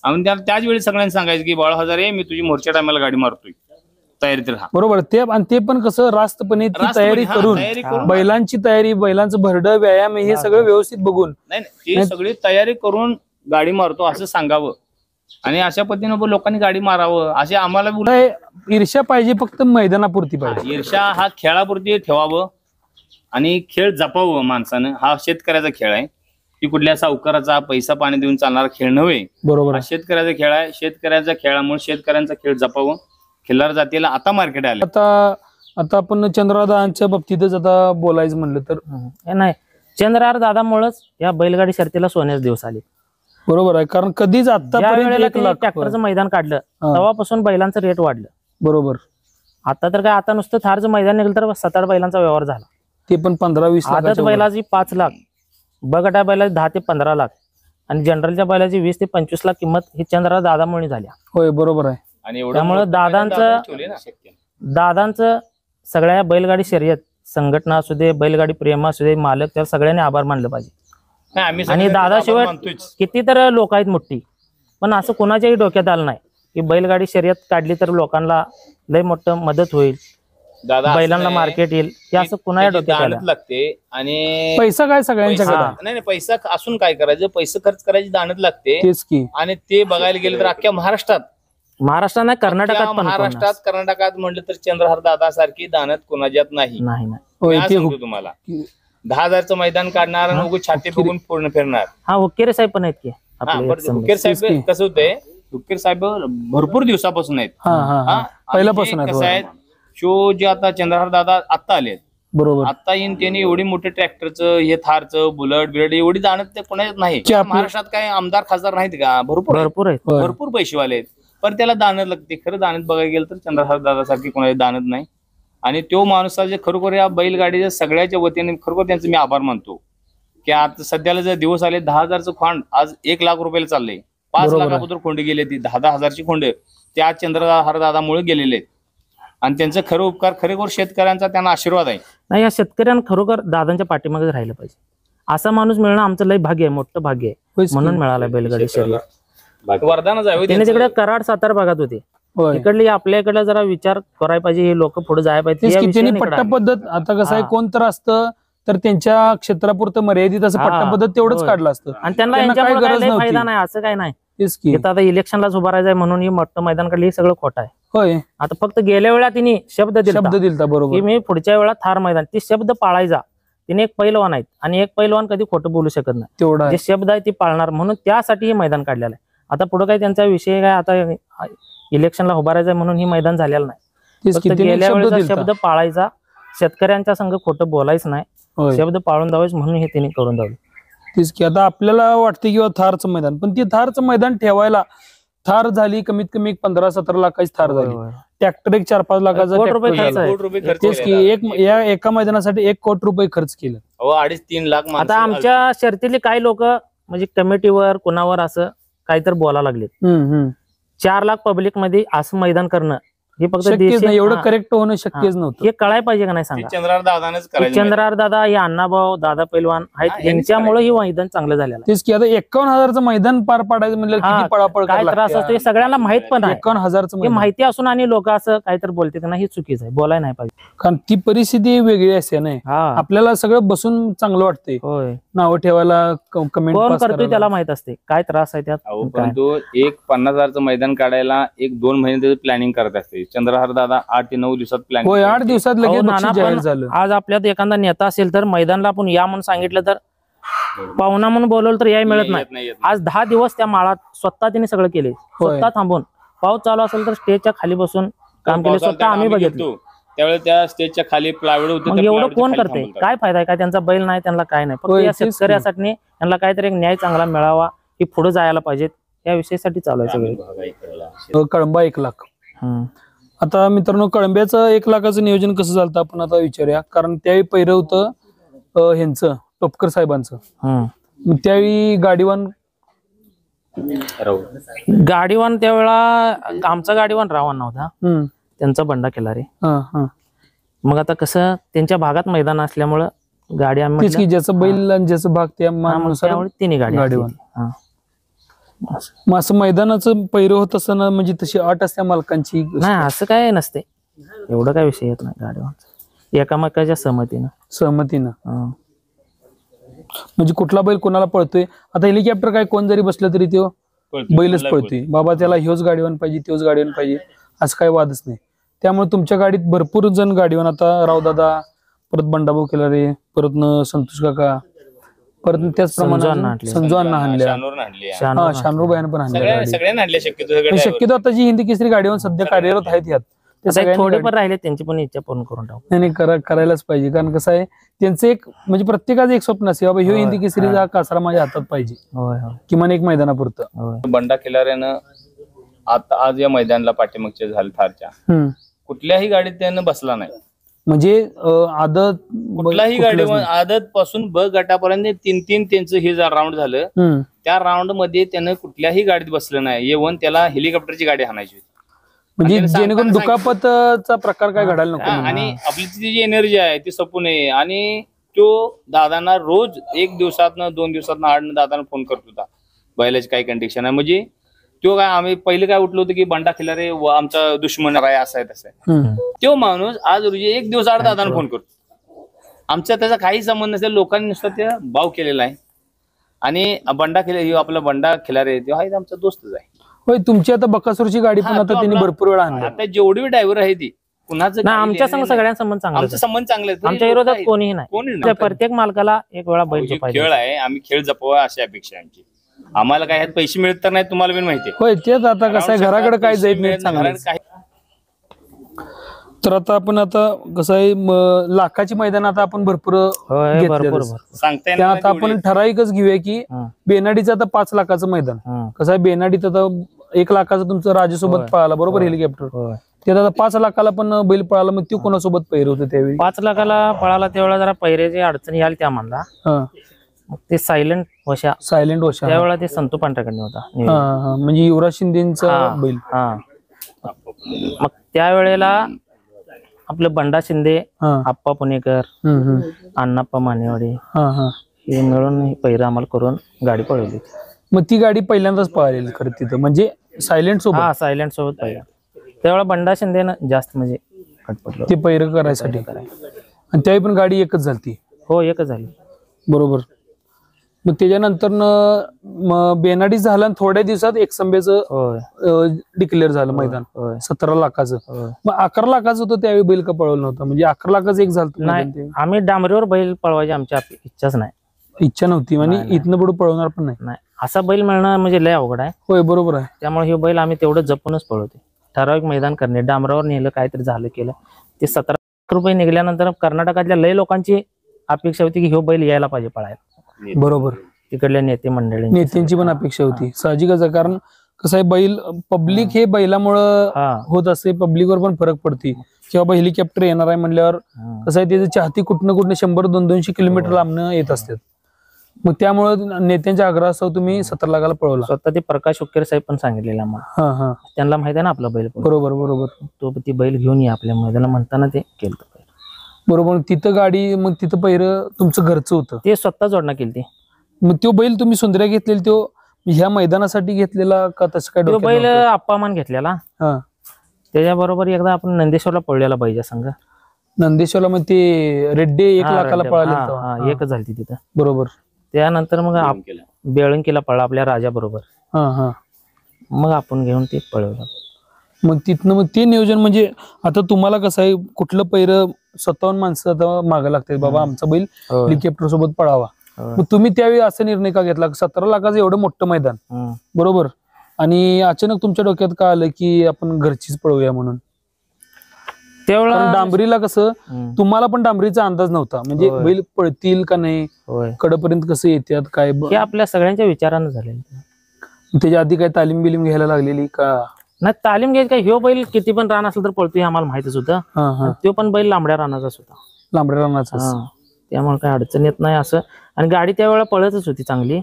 आणि त्याच वेळी सगळ्यांनी सांगायचं की बाळा हजारे मी तुझी मोर्चा टायमाला गाडी मारतोय तयारीत राहा. बरोबर. ते पण कसं रास्तपणे ती तयारी करून बैलांची तयारी, बैलांचं भरडं व्यायाम हे सगळं व्यवस्थित बघून नाही ती सगळी तयारी करून गाडी मारतो असं सांगावं आणि अशा पद्धतीनं लोकांनी गाडी मारावं असे आम्हाला ईर्ष्या पाहिजे फक्त मैदानापुरती पाहिजे. ईर्ष्या हा खेळापुरती ठेवावं आणि खेळ जपावं माणसानं. हा शेतकऱ्याचा खेळ आहे की कुठल्या सावकाराचा पैसा पाणी देऊन चालणारा खेळ नव्हे. बरोबर. हा शेतकऱ्याचा खेळ आहे. शेतकऱ्याच्या खेळामुळे शेतकऱ्यांचा खेळ जपावं. खिल्लार जातीला आता मार्केट आलं. आता आपण चंद्रदादांच्या बाबतीतच आता बोलायचं म्हणलं तर नाही, चंद्रहार दादामुळेच या बैलगाडी शर्तीला सोन्याचे दिवस आले. बरोबर आहे. कारण कधीच आतापर्यंत ट्रॅक्टरचं मैदान काढलं तेव्हापासून बैलांचं रेट वाढलं. बरोबर. आता तर काय, आता नुसतं थारचं मैदान निघलं तर 7-8 बैलांचा व्यवहार झाला. ते पण 15-20 आदत बैलाची 5 लाख, बगटा बैलाची 10 ते 15 लाख आणि जनरलच्या बैलाची 20 ते 25 लाख किंमत ही चंद्रहार दादामुळे झाल्या. होय बरोबर आहे. आणि त्यामुळे दादांचं सगळ्या बैलगाडी शर्यत संघटना असू दे, बैलगाडी प्रेम असू दे, मालक, त्या सगळ्यांनी आभार मानलं पाहिजे. आणि दादाशिवाय किती तर लोक आहेत मोठी, पण असं कोणाच्याही डोक्यात आलं नाही की बैलगाडी शर्यत काढली तर लोकांना लय मोठं मदत होईल, बैलांना मार्केट येईल, हे असं कुणाच्या डोक्यात आलं लागते. आणि पैसा काय सगळ्यांच्याकडे नाही पैसा असून काय करायचं, पैसे खर्च करायची दाणत लागते. तेच की. आणि ते बघायला गेलं तर अख्ख्या महाराष्ट्रात नाही, कर्नाटकात कर्नाटकात म्हटलं तर चंद्रहार दादा सारखी दानत कोणाच्यात नाही. तुम्हाला 10,000चं मैदान काढणार आणि छाती बघून पूर्ण फिरणार. हा, हुक्केरे साहेब पण आहेत की. हुक्केर साहेब कसं होतंय, हुक्केर साहेब भरपूर दिवसापासून आहेत. पहिल्यापासून कसं आहे, शो जे आता चंद्रहार दादा आता आले बरोबर, आता येईन त्यांनी एवढी मोठे ट्रॅक्टरचं हे थारचं बुलेट बिलेट एवढी जाणत ते कोणाच्यात नाही. महाराष्ट्रात काय आमदार खासदार नाहीत का, भरपूर आहेत, भरपूर पैसेवाले आहेत, पण त्याला दानत लागते. खरं दानत बघायला गेलं तर चंद्रहार दादा सारखी कोणाची दानत नाही. आणि तो माणूस जे खरोखर या बैलगाडीच्या सगळ्याच्या वतीने खरोखर त्यांचं मी आभार मानतो की आता सध्याला जर दिवस आले 10,000चं खोंड आज 1 लाख रुपयाला चाललंय. 5 लाखाबद्दल खोंड गेले, ती 10-10 हजारची खोंड ते आज चंद्रहार दादामुळे गेलेले आहेत. आणि त्यांचं खरं उपकार खरोखर शेतकऱ्यांचा त्यांना आशीर्वाद आहे. नाही, या शेतकऱ्यांना खरोखर दादांच्या पाठीमागे राहिलं पाहिजे. असा माणूस मिळणं आमचं लय भाग्य आहे, मोठं भाग्य आहे, म्हणून मिळालं बैलगाडी शर्यत. वरदानच आहे. त्याने तिकडे कराड सातारा भागात होते, इकडली आपल्या इकडे जरा विचार करायला पाहिजे, हे लोक पुढे जायला पाहिजे. पट्टा पद्धत आता कसं आहे, कोण तर असतं तर त्यांच्या क्षेत्रापुरतं मर्यादित असं पट्टा पद्धत तेवढंच काढलं असतं आणि त्यांना फायदा नाही, असं काय नाही. आता इलेक्शनलाच उभारायचंय म्हणून ही मोठं मैदान काढलं, हे सगळं खोटं आहे. होय, आता फक्त गेल्या वेळा तिने शब्द दिला बरोबर की मी पुढच्या वेळा थार मैदान, ती शब्द पाळायचा. तिने एक पैलवान आहेत आणि एक पैलवान कधी खोटं बोलू शकत नाही, तेवढा जे शब्द आहे ती पाळणार, म्हणून त्यासाठी हे मैदान काढलेलं आहे. आता पुढे काय त्यांचा विषय काय, आता इलेक्शनला उभारायचंय म्हणून ही मैदान झालेलं नाही. गेल्या वेळेचा शब्द पाळायचा, शेतकऱ्यांच्या संग खोटं बोलायचं नाही, शब्द पाळून द्यावेच म्हणून हे तिने करून द्यावे. तेच की. आता आपल्याला वाटते किंवा थारचं मैदान, पण ती थारचं मैदान ठेवायला थार झाली कमीत कमी 15-17 लाखाची थार झाली. ट्रॅक्टर 4-5 लाखाचा तेच की. एका मैदानासाठी 1 कोटी रुपये खर्च केलं. 2.5-3 लाख. आता आमच्या शर्तीतले काही लोक म्हणजे कमिटीवर कुणावर असं काहीतरी बोलायला लागले. 4 लाख पब्लिक मध्ये असं मैदान करणं हे फक्त एवढं करेक्ट होणं शक्यच नव्हतं. हे कळायला पाहिजे का नाही सांगा. चंद्रहार दादा, हे अण्णाभाऊ दादा पैलवान आहेत, यांच्यामुळे हे मैदान चांगलं झालेलं. तेच की. आता 51,000चं मैदान पार पाडायचं म्हणलं किती पळापळ काय त्रास असतो हे सगळ्यांना माहित पण आहे. 51,000चं माहिती असून आणि लोक असं काहीतरी बोलते ना, हे चुकीचं आहे, बोलायला नाही पाहिजे. कारण ती परिस्थिती वेगळी असते नाही. आपल्याला सगळं बसून चांगलं वाटतंय, नावं ठेवायला, कमेंट कोण करतोय त्याला माहित असते काय त्रास आहे त्यात. परंतु 50,000चं मैदान काढायला 1-2 महिने त्याचं प्लॅनिंग करत असते. चंद्रहार दादा 8 ते 9 दिवसात प्लॅनिंग. 8 दिवसात लगेच बक्षीस जाहीर झालं. आज आपल्यात एखादा नेता असेल तर मैदानला आपण या म्हणून सांगितलं तर, पाहुणा म्हणून बोलवलं तर याय मिळत नाही. आज 10 दिवस त्या माळात स्वतः तिने सगळं केले, स्वतः थांबून. पाऊस चालू असेल तर स्टेजच्या खाली बसून काम केले, स्वतः आम्ही बघितलं. त्यावेळेस त्या स्टेजच्या खाली प्लायवूड होते. एवढं कोण करते, काय फायदा आहे? काय त्यांचा बैल नाही, त्यांना काय नाही. फक्त या शेतकऱ्यासाठी त्यांना काहीतरी एक न्याय चांगला मिळावा, की पुढे जायला पाहिजेत, या विषयासाठी चालू आहे सगळं. कळंबा 1 लाख. आता मित्रांनो, कळंब्याचं 1 लाखाचं नियोजन कसं झालं आपण आता विचारूया. कारण त्यावेळी पहिलं होतं ह्यांचं टोपकर साहेबांचं. त्यावेळी गाडीवान त्यावेळा आमचा गाडीवान रावण नव्हता, त्यांचा बंडा केला रे. मग आता कसं त्यांच्या भागात मैदान असल्यामुळं गाडी आम्ही तेच की ज्याचं बैल आणि ज्याचं भाग त्या मानानुसार त्यामुळे तिन्ही गाडी गाडीवान. असते. हा. मग असं मैदानाचं पैर होत असताना म्हणजे तशी अट असते मालकांची. नाही असं काय नसते, एवढं काय विषय येत नाही गाडीवर, एकामेकाच्या सहमतीनं. हा. म्हणजे कुठला बैल कोणाला पळतोय, आता हेलिकॉप्टर काय कोण जरी बसलं तरी तो बैलच पळतोय, बाबा त्याला ह्योच गाडीवान पाहिजे त्योच गाडीवान पाहिजे असं काही वादच नाही. त्यामुळे तुमच्या गाडीत भरपूर जण गाडीवान, आता रावदादा, परत बंडाभाऊ केलारे, परत संतोष काका, परत त्याचप्रमाणे संजू अण्णा हाणल्या, शानूर बायानं पण हाणल्या. सगळ्यांना आणले शक्यतो. शक्यतो आता जी हिंदी केसरी गाडीवान सध्या कार्यरत आहेत यात ते सगळ्यांनी थोडे पण राहिले त्यांची पण इच्छा पूर्ण करून टाकू. नाही करायलाच पाहिजे, कारण कसं आहे त्यांचं एक म्हणजे प्रत्येकाचं एक स्वप्न असते, बाबा ह्यो हिंदी केसरीचा कासरा माझ्या हातात पाहिजे, होय होय किमान एक मैदानापुरतं. होय. बंडा खिलाऱ्यानं आता आज या मैदानाला पाठीमागच्या झालं थारच्या कुठल्याही गाडीत त्यानं बसला नाही. म्हणजे आदत कुठलाही गाडी आदत पासून ब गटापर्यंत तीन त्यांचं हे राऊंड झालं. त्या राऊंड मध्ये त्यानं कुठल्याही गाडीत बसलं नाही. येऊन त्याला हेलिकॉप्टरची गाडी हाणायची होती, म्हणजे जेणेकरून दुखापतचा प्रकार काय घडायला नको. आणि आपली ती जी एनर्जी आहे ती सपू नये. आणि तो दादांना रोज 1 दिवसातनं 2 दिवसातनं आडनं दादांना फोन करत होता, बैलाची काय कंडिशन आहे. म्हणजे तो काय आम्ही पहिले काय उठलो होतो की बंडा खिलारे आमचा दुश्मन आहे, असं आहे तसं आहे. तो माणूस आज रोजी 1 दिवस आड दादांना फोन करतो. आमचा त्याचा काही संबंध नसेल, लोकांनी नुसतं ते भाव केलेला आहे. आणि बंडा खिलारे आपला बंडा खिलारे तो आहे आमचा दोस्तच आहे. होय, तुमची आता बकासूरची गाडी पण आता त्यांनी भरपूर वेळा आणली. आता जेवढी ड्रायव्हर आहे ती कुणाचं आमच्या संग सगळ्यांसंबंध चांगला, आमचा संबंध चांगले आहेत. आमच्या विरोधात कोणीही नाही. कोणी नाही. प्रत्येक मालकाला एक वेळा बैल पाहिजे. खेळ आहे, आम्ही खेळ जपवा अशी अपेक्षा आहे आमची. आम्हाला काय ह्यात पैसे मिळत तर नाही, तुम्हाला पण माहिती आहे. होय, तेच आता कसं आहे घराकडे काय जात नाही चांगलं. तर आता आपण कसं आहे लाखाची मैदान आता आपण भरपूर सांगता त्या आता आपण ठराविकच घेऊया की बेनाडीचं आता 5 लाखाचं मैदान. कसं आहे बेनाडीत आता 1 लाखाचं तुमचं राजासोबत पळाला बरोबर हेलिकॉप्टर, ते आता 5 लाखाला पण बैल पळाला. मग तो कोणासोबत पैर होतं त्यावेळी? 5 लाखाला पळाला त्यावेळेला जरा पैऱ्याची अडचणी याल त्या म्हणला. मग ते सायलेंट वशा त्यावेळेला ते संतू पांढऱ्याकडे होता. म्हणजे युवराज शिंदेचा बैल. मग त्यावेळेला आपलं बंडा शिंदे, आप्पा पुणेकर, अण्णाप्पा मानेवाडी हे मिळून पैर आम्हाला करून गाडी पळवली. मग ती गाडी पहिल्यांदाच पळाली खरं तिथं, म्हणजे सायलेंट सोबत. सायलेंट सोबत पहिला. त्यावेळेला बंडा शिंदेनं जास्त म्हणजे खटपटलं ते पैर करायसाठी. आणि त्यावेळी पण गाडी एकच झाली. हो, एकच झाली बरोबर. मग त्याच्यानंतर बेनाडी झाला, थोड्या दिवसात एकसंबेचं डिक्लेअर झालं मैदान 17 लाखाचं. मग 11 लाखाचं होतं त्यावेळी बैल का पळवलं नव्हतं? म्हणजे 11 लाखाचं एक झालं नाही. आम्ही डांबरीवर बैल पळवायची आमची इच्छाच नाही, इच्छा नव्हती आणि इथनं पुढे पळवणार पण नाही. असा बैल मिळणं म्हणजे लय अवघड आहे. होय, बरोबर आहे. त्यामुळे हे बैल आम्ही तेवढं जपूनच पळवते. ठराविक मैदान करणे, डांबरावर नेलं काहीतरी झालं केलं. ते 17 लाख रुपये निघाल्यानंतर कर्नाटकातल्या लय लोकांची अपेक्षा होती की हे बैल यायला पाहिजे पळायला. बरोबर. तिकडल्या नेत्यांची पण अपेक्षा होती, साहजिकच आहे. कारण कसं आहे बैल पब्लिक हे बैलामुळं होत असते, पब्लिकवर पण फरक पडते की बाबा हेलिकॉप्टर येणार आहे म्हणल्यावर कसं आहे त्याचे चाहती कुठनं 100-200 किलोमीटर लांबणं येत असतात. मग त्यामुळे नेत्यांच्या आग्रहास्तव तुम्ही 17 लाखाला पळवला. स्वतः ते प्रकाश उक्केर साहेब पण सांगितलेलं आम्हाला. त्यांना माहित आहे ना आपला बैल. बरोबर. तो ती बैल घेऊन या आपल्या मैदानाला म्हणताना ते केलं. बरोबर. तिथं गाडी मग तिथं पहिरं तुमचं घरचं होतं, ते स्वतः जोडणं केली ती. मग तो बैल तुम्ही सुंदर्या घेतलेला तो ह्या मैदानासाठी घेतलेला का तसं काय? तो बैल अप्पामान घेतलेला. त्याच्याबरोबर एकदा आपण नंदेश्वरला पळलेला बैजा संघ. नंदेश्वरला मग ते रेड्डे 1 लाखाला पळाले. एकच झाली तिथं. बरोबर. त्यानंतर मग बेळंकीला पळला आपल्या राजा बरोबर. मग आपण घेऊन ते पळवलं. मग तिथनं मग ते नियोजन म्हणजे आता तुम्हाला कसं आहे कुठलं पैर 57 माणसं आता मागं लागतात बाबा आमचा बैल हेलिकॉप्टर सोबत पळावा. मग तुम्ही त्यावेळी असा निर्णय का घेतला? 17 लाखाचं एवढं मोठं मैदान बरोबर, आणि अचानक तुमच्या डोक्यात का आलं की आपण घरचीच पळवूया म्हणून? त्यावेळेला डांबरीला कसं तुम्हाला पण डांबरीचा अंदाज नव्हता, म्हणजे बैल पळतील का नाही, कडपर्यंत कसं येतात काय, हे आपल्या सगळ्यांच्या विचारानं झालेलं. त्याच्या आधी काय तालीम बिलीम घ्यायला लागलेली का? नाही, तालीम घ्यायची काय, ह्यो बैल किती पण रान असलं तर पळतोय आम्हाला माहितच होतं. तो पण बैल लांबड्या रानाचाच होता. लांबड्या रानाचा, त्यामुळे काय अडचण येत नाही असं. आणि गाडी त्यावेळेला पळतच होती चांगली,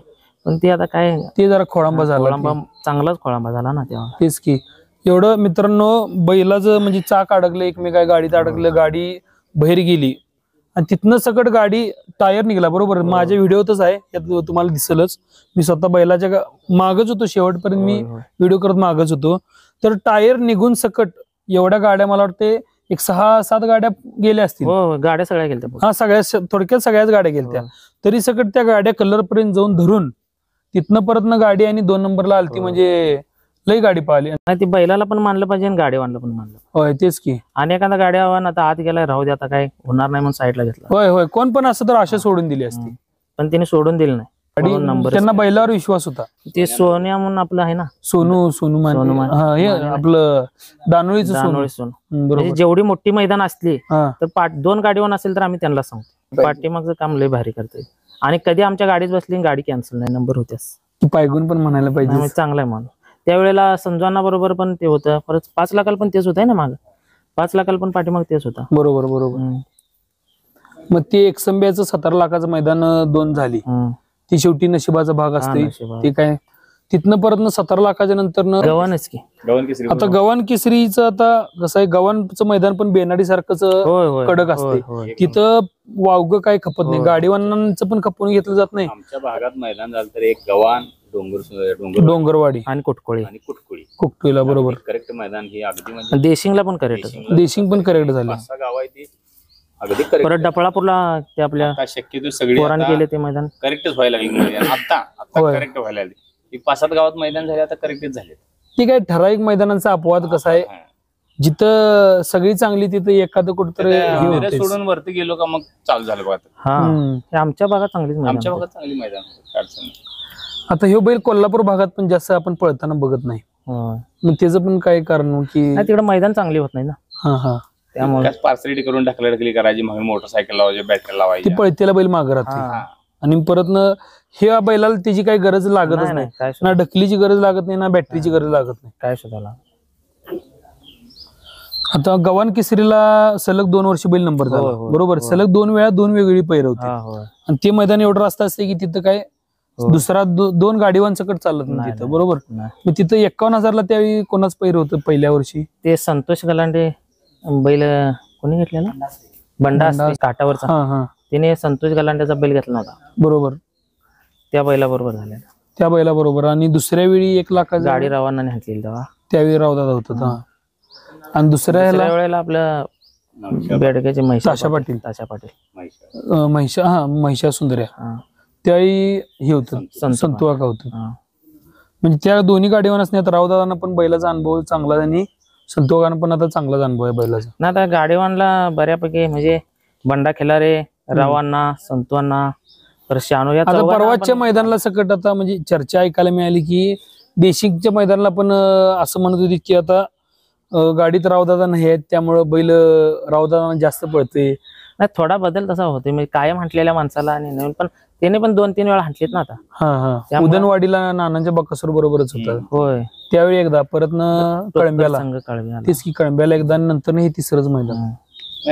पण ती आता काय ते जरा खोळंबा झाला, चांगलाच खोळंबा झाला ना तेव्हा. तेच की एवढं मित्रांनो, बैलाचं म्हणजे चाक अडकलं एकमेका गाडीत अडकलं, गाडी बाहेर गेली आणि तिथनं सकट गाडी टायर निघाला बरोबर. माझ्या व्हिडिओतच आहे, यात तुम्हाला दिसेलच. मी स्वतः बैलाच्या मागच होतो, शेवटपर्यंत मी व्हिडिओ करत मागच होतो. तर टायर निघून सकट एवढ्या गाड्या मला वाटते एक 6-7 गाड्या गेल्या असतील. हो गाड्या सगळ्या गेल्या. हा सगळ्या थोडक्यात सगळ्याच गाड्या गेल्या. तरी सकट त्या गाड्या कलर पर्यंत जाऊन धरून तिथनं परत गाडी आणि 2 नंबरला आलती. म्हणजे लई गाडी पाहिली. नाही ती बैलाला पण मानलं पाहिजे आणि गाडीवानला पण मानलं. होय तेच की. आणि एखादा गाडी आव्हान आता आत गेलाय, राहू दे आता काय होणार नाही म्हणून साईडला घेतला. होय होय, कोण पण असं तर आशा सोडून दिली असती, पण तिने सोडून दिलं नाही. आणि त्यांना बैलावर विश्वास होता. ते सोन्या म्हणून आपलं आहे ना, सोनू मान. हा हे आपलं दानोळीचं सोनू. सोनू. बरोबर. म्हणजे जेवढी मोठी मैदान असली हा तर 2 गाडीवान असेल तर आम्ही त्यांना सांगतो. पाठीमागचं काम लय भारी करतोय. आणि कधी आमच्या गाडीत बसली गाडी कॅन्सल नाही, नंबर होत्याच. ती पायगुण पण म्हणायला पाहिजे. चांगला आहे म्हणून. त्यावेळेला संजवाना बरोबर पण ते होतं. परत 5 लाखाला पण तेच होत आहे ना, माग 5 लाखाला पण पाठीमाग तेच होता. बरोबर बरोबर. मग ते एकसंब्याचं 17 लाखाचं मैदान 2 झाली. ती शेवटी नशिबाचा भाग असते. ते काय तिथनं परत 17 लाखाच्या नंतर गव्हाणच की आता गव्हाण केसरीचं आता कसं आहे, गव्हाणचं मैदान पण बेनाडी सारखंच कडक असते. तिथं वावग काय खपत नाही, गाडीवानांचं पण खपून घेतलं जात नाही. आमच्या भागात मैदान झालं तर एक गव्हाण, डोंगरवाडी आणि कुटकोळी कुकटीला बरोबर. करेक्ट मैदान ही अगदी म्हणजे देशिंगला पण करेक्ट. देशिंग पण करेक्ट झाले. 5-6 गाव आहे ती अगदी करेक्ट. परत डफळापूरला ते आपल्या शक्यतो सगळी पोरांनी केले ते मैदान करेक्टच व्हायला लागली मैदान. आता करेक्ट व्हायला लागली. 5-7 गावात मैदान झाले, आता करेक्टच झाले. ठीक आहे. ठराविक मैदानांचा अपवाद कसा आहे, जिथं सगळी चांगली तिथं एखादं कुठतरी सोडून वरती गेलो का मग चालू झालं बघा. हा आमच्या भागात चांगलीच मैदान. आमच्या भागात चांगली मैदान अडचण नाही. आता हे बैल कोल्हापूर भागात पण जास्त आपण पळताना बघत नाही. मग त्याचं पण काय कारण की तिकडे मैदान चांगली होत नाही ना. हा हा, त्यामुळे पार्सलिटी करून ढकली करायची, मग मोटरसायकल लावायची, बॅटरी लावायची, ती पळतेला बैल मागे राहते. आणि परत हे बैलाला त्याची काही गरज लागतच नाही. ना ढकलीची गरज लागत नाही, ना बॅटरीची गरज लागत नाही, काय सुद्धा. आता गव्हाण केसरीला सलग 2 वर्ष बैल नंबर झाला बरोबर. सलग 2 वेळा 2 वेगळी पैर होती. आणि ते मैदान एवढं रास्ता असते की तिथं काय दुसरा 2 गाडीवान सकट चालत नाही तिथं बरोबर. मग तिथं 51,000ला त्यावेळी कोणाच पैर होतं पहिल्या वर्षी? ते संतोष गलांडे बैल कोणी घेतलेला, बंडा काटावरचा. तिने संतोष गलांड्याचा बैल घेतला होता बरोबर. त्या बैला बरोबर झाल्या त्या बैला बरोबर. आणि दुसऱ्या वेळी 1 लाखाची गाडी रावांना घातलेली तेव्हा, त्यावेळी रावदादा होता. आणि दुसऱ्या वेळेला आपल्या बेडक्याचे ताशा पाटील महिषा सुंदर्या त्यावेळी हे होतं संतू काका होतं. म्हणजे त्या दोन्ही गाडीवर असण्यात रावदादांना पण बैलाचा अनुभव चांगला आणि संतू काकांना पण आता चांगलाच अनुभव आहे बैलाचा. ना आता गाडीवानला बऱ्यापैकी म्हणजे बंडा खिलारे, रावांना, संतवांना, आता परवाच्या मैदानाला सकट आता म्हणजे चर्चा ऐकायला मिळाली की देशिंगच्या मैदानाला पण असं म्हणत होती की आता गाडीत रावदादा नाही आहेत, त्यामुळं बैल रावदादांना जास्त पळते. नाही थोडा बदल तसा होतो, म्हणजे कायम हांटलेल्या माणसाला आणि नवीन पण त्याने पण 2-3 वेळा हांटलेत ना आता. हा उदनवाडीला नानांच्या बकासूर बरोबरच होता. होय त्यावेळी एकदा, परत कळंब्याला तेच की कळंब्याला एकदा, नंतर हे तिसरंच मैदान.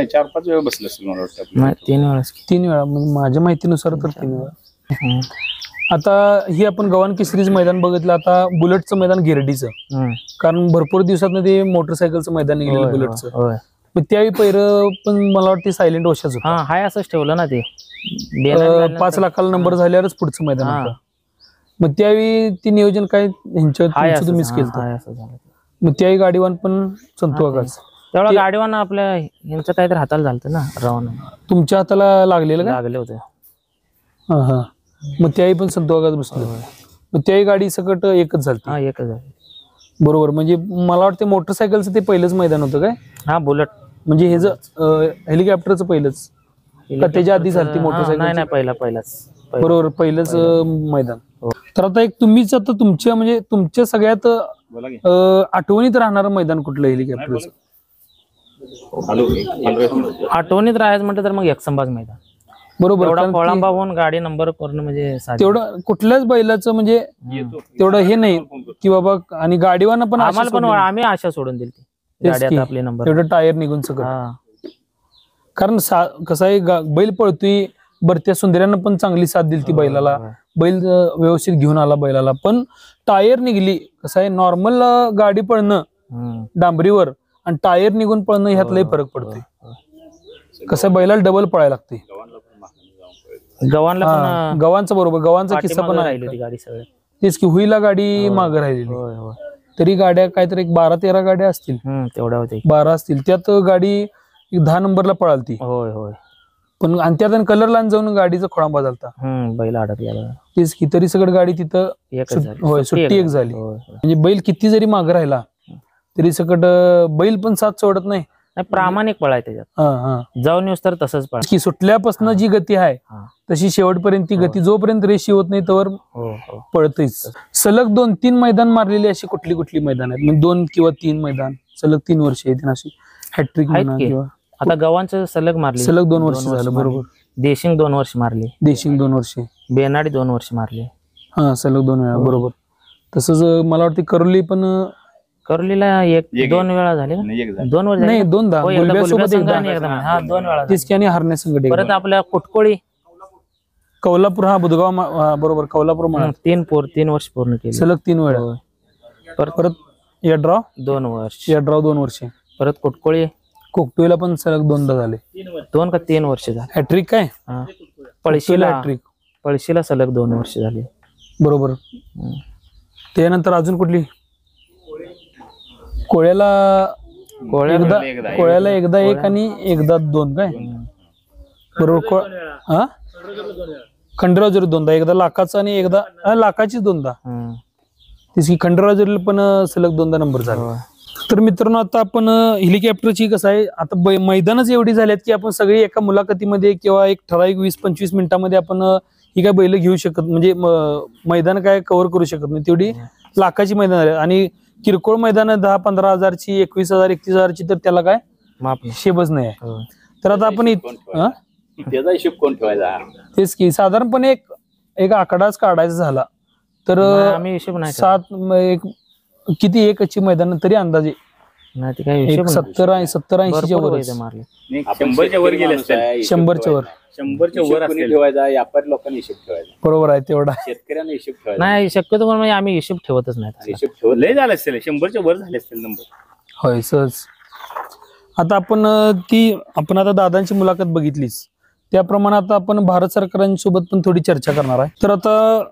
4-5 वेळा बसलं असेल मला वाटतं. 3 वेळा माझ्या माहितीनुसार तर 3 वेळा. आता ही आपण गव्हाण केसरीचं मैदान बघितलं. आता बुलेटचं मैदान गिरडीचं, कारण भरपूर दिवसात ते मोटरसायकलचं मैदान निघालं बुलेटचं. मग त्यावेळी पहिलं पण मला वाटतं सायलेंट ओशाच होतं. हाय असंच ठेवलं ना ते. 5 लाखाला नंबर झाल्यावरच पुढचं मैदान होतं. मग त्यावेळी ती नियोजन काय ह्यांच्या मिस केलं. मग त्यावेळी गाडीवान पण संतू आकाश तेवढा गाडीवान आपल्या यांचं काहीतरी हाताला झालं ना, रावण तुमच्या हाताला लागलेलं लागले होते. हा मग त्याही पण संतू आकाश बसलो. मग त्याही गाडी सकट एकच झाली. एकच झाली बरोबर. म्हणजे मला वाटतं मोटरसायकलचं ते पहिलंच मैदान होतं काय? हा बुलेट म्हणजे हे हेलिकॉप्टरचं पहिलंच का त्याच्या आधी झाली मोटरसायकल? नाही पहिलाच बरोबर, पहिलंच मैदान. तर आता एक तुम्हीच आता तुमच्या म्हणजे तुमच्या सगळ्यात आठवणीत राहणारं मैदान कुठलं हेलिकॉप्टरचं? आठवणीत राहायचं म्हटलं तर मग एकसंबाज मैदान बरोबर. कोळंबा होऊन गाडी नंबर करणं म्हणजे तेवढं कुठल्याच बैलाचं म्हणजे तेवढं हे नाही की बाबा. आणि गाडीवाना पण आम्हाला पण आम्ही आशा सोडून दिली आपले नंबर, तेवढं टायर निघून सगळं. कारण कसं आहे बैल पळतोय बरं. त्या सुंदर्यानं पण चांगली साथ दिली ती बैलाला, बैल व्यवस्थित घेऊन आला बैलाला. पण टायर निघली कसं आहे, नॉर्मल गाडी पळणं डांबरीवर आणि टायर निघून पळणं ह्यात लय फरक पडतोय. कसं बैलाला डबल पळायला लागते. गव्हाणला हा, पण गव्हांचा बरोबर गव्हांचा किस्सा पण पाठीमागं आहे राहिली होती गाडी सगळी. तेच की हुईला गाडी मागे राहिलेली होय होय. तरी गाड्या काहीतरी एक 12-13 गाड्या असतील तेवढ्या होते. 12 असतील त्यात गाडी एक 10 नंबरला पळालती होय होय. पण आणि त्यात कलर लाईन जाऊन गाडीचा खोळंबा झालता बैल अडकला. तेच की तरी सगळं गाडी तिथं एकच झाली. होय सुट्टी एक झाली होय, होय. म्हणजे बैल किती जरी मागे राहिला तरी सकट बैल पण साथ सोडत नाही. नाही, प्रामाणिक पळाय त्याच्यात. हा हा जाऊन येऊस तर तसंच पळा. की सुटल्यापासून जी गती आहे हा. तशी शेवटपर्यंत ती गती जोपर्यंत रेशी होत नाही तोवर हो हो. पळतेच. सलग 2-3 मैदान मारलेली अशी कुठली मैदान आहेत म्हणजे 2 किंवा 3 मैदान सलग 3 वर्ष येतील अशी हॅट्रिक आहेत म्हणा की. किंवा आता गव्हांचं सलग मारली. सलग 2 वर्ष झालं बरोबर. देशिंग 2 वर्ष मारली. देशिंग 2 वर्षे बेनाडी 2 वर्ष मारली. हा सलग 2 वेळा बरोबर. तसंच मला वाटतं करली पण करलीला एक 2 वेळा झाले का? एक झालं. 2 वर्ष नाही झाले? 2दा हो, एकदा गुलब्यासोबत गुलब्या संघ एकदा आणि एकदा हा 2 वेळा झाले. तेच की आणि हरण्यासंगट परत एकदा. आपल्या कुटकोळी कोल्हापूर हा बुधगाव हा, बरोबर कोल्हापूर म्हणा 3 वर्ष पूर्ण केली. सलग 3 वेळा. होय. परत यड्राव 2 वर्ष. यड्राव 2 वर्षे. परत कुटकोळी कोकटोईला पण सलग 2दा झाले 2 का 3 वर्ष झाले. हॅट्रिक काय हा. पळशीला हॅट्रिक पळशीला सलग 2 वर्ष झाली. बरोबर. त्यानंतर अजून कुठली कोळ्याला कोळ्याला एकदा 1 आणि एकदा 2 काय बरोबर. हा खंडराजुरी 2दा एकदा लाखाचा आणि एकदा लाखाचीच 2दा. तीच की खंडराजुरीला पण सलग 2दा नंबर झाला. तर मित्रांनो आता आपण हेलिकॉप्टरची कसं आहे आता मैदानच एवढी झाल्यात की आपण सगळी एका मुलाखतीमध्ये किंवा एक ठराविक 20-25 मिनिटांमध्ये आपण ही काय बैल घेऊ शकत म्हणजे मैदान काय कव्हर करू शकत नाही तेवढी लाखाची मैदान आहे. आणि किरकोळ मैदान 10-15 हजारची 21,000 31,000ची तर त्याला काय हिशेबच नाही आहे. तर आता आपण त्याचा हिशोब कोण ठेवायचा? तेच की साधारणपणे एक आकडाच काढायचा झाला तर आम्ही हिशोब नाही 7 किती एकची मैदान तरी अंदाजे नाही ते काय हिशोब 70-80च्या वर मारले. 100च्या वर गेले असतील. 100च्या वर 100च्या वर असतील. ठेवायचा व्यापारी लोकांनी हिशोब ठेवायचा. बरोबर आहे तेवढा. शेतकऱ्यांना हिशोब ठेवायचा. नाही शक्यतो पण म्हणजे आम्ही हिशोब ठेवतच नाही. हिशोब ठेवत लय झाले असतील 100च्या वर झाले असतील नंबर. होय सहज. आता आपण आता दादांची मुलाखत बघितलीच त्याप्रमाणे आता आपण भारत सरकारांसोबत पण थोडी चर्चा करणार आहे. तर आता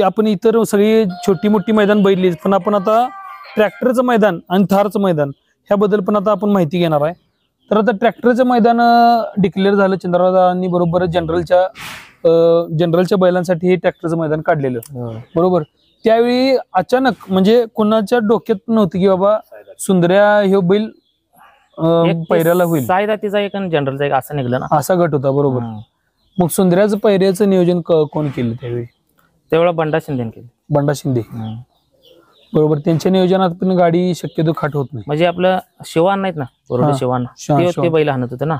आपण इतर सगळी छोटी मोठी मैदान बघितलीच पण आपण आता ट्रॅक्टरचं मैदान आणि थारचं मैदान ह्याबद्दल पण आता आपण माहिती घेणार आहे. तर आता ट्रॅक्टरचं मैदान डिक्लेअर झालं चंद्ररावांनी बरोबर जनरलच्या बैलांसाठी हे ट्रॅक्टरचं मैदान काढलेलं बरोबर. त्यावेळी अचानक म्हणजे कोणाच्या डोक्यात नव्हतं की बाबा सुंदर्या हे बैल पैऱ्याला होईल. सायदातीचा एक आणि जनरलचा एक असं निघलं ना असा गट होता बरोबर. मग सुंदर्याचं पैऱ्याचं नियोजन कोण केलं त्यावेळी? तेवढा बंडा शिंदे केलं. बंडा शिंदे बरोबर. त्यांच्या नियोजनात पण गाडी शक्यतो खाट होत नाही. म्हणजे आपलं शिवान नाहीत ना बरोबर शिवान ते बैल आणत होते ना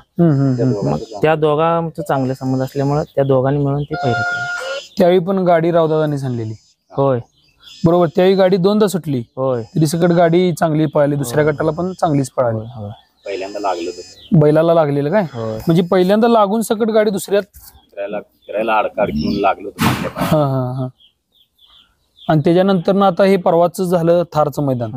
त्या दोघांचं चांगले संबंध असल्यामुळे त्या दोघांनी मिळून ते पहिलं केलं. त्यावेळी पण गाडी रावदादांनी सांगलेली होय बरोबर. त्यावेळी गाडी 2दा सुटली होय. तरी सकट गाडी चांगली पळाली दुसऱ्या गटाला पण चांगलीच पळाली. पहिल्यांदा लागलं बैलाला लागलेलं काय म्हणजे पहिल्यांदा लागून सकट गाडी दुसऱ्यात फिरायला अडकाड घेऊन लागलो. हा हा हा. आणि त्याच्यानंतर ना आता हे परवाच झालं थारचं मैदान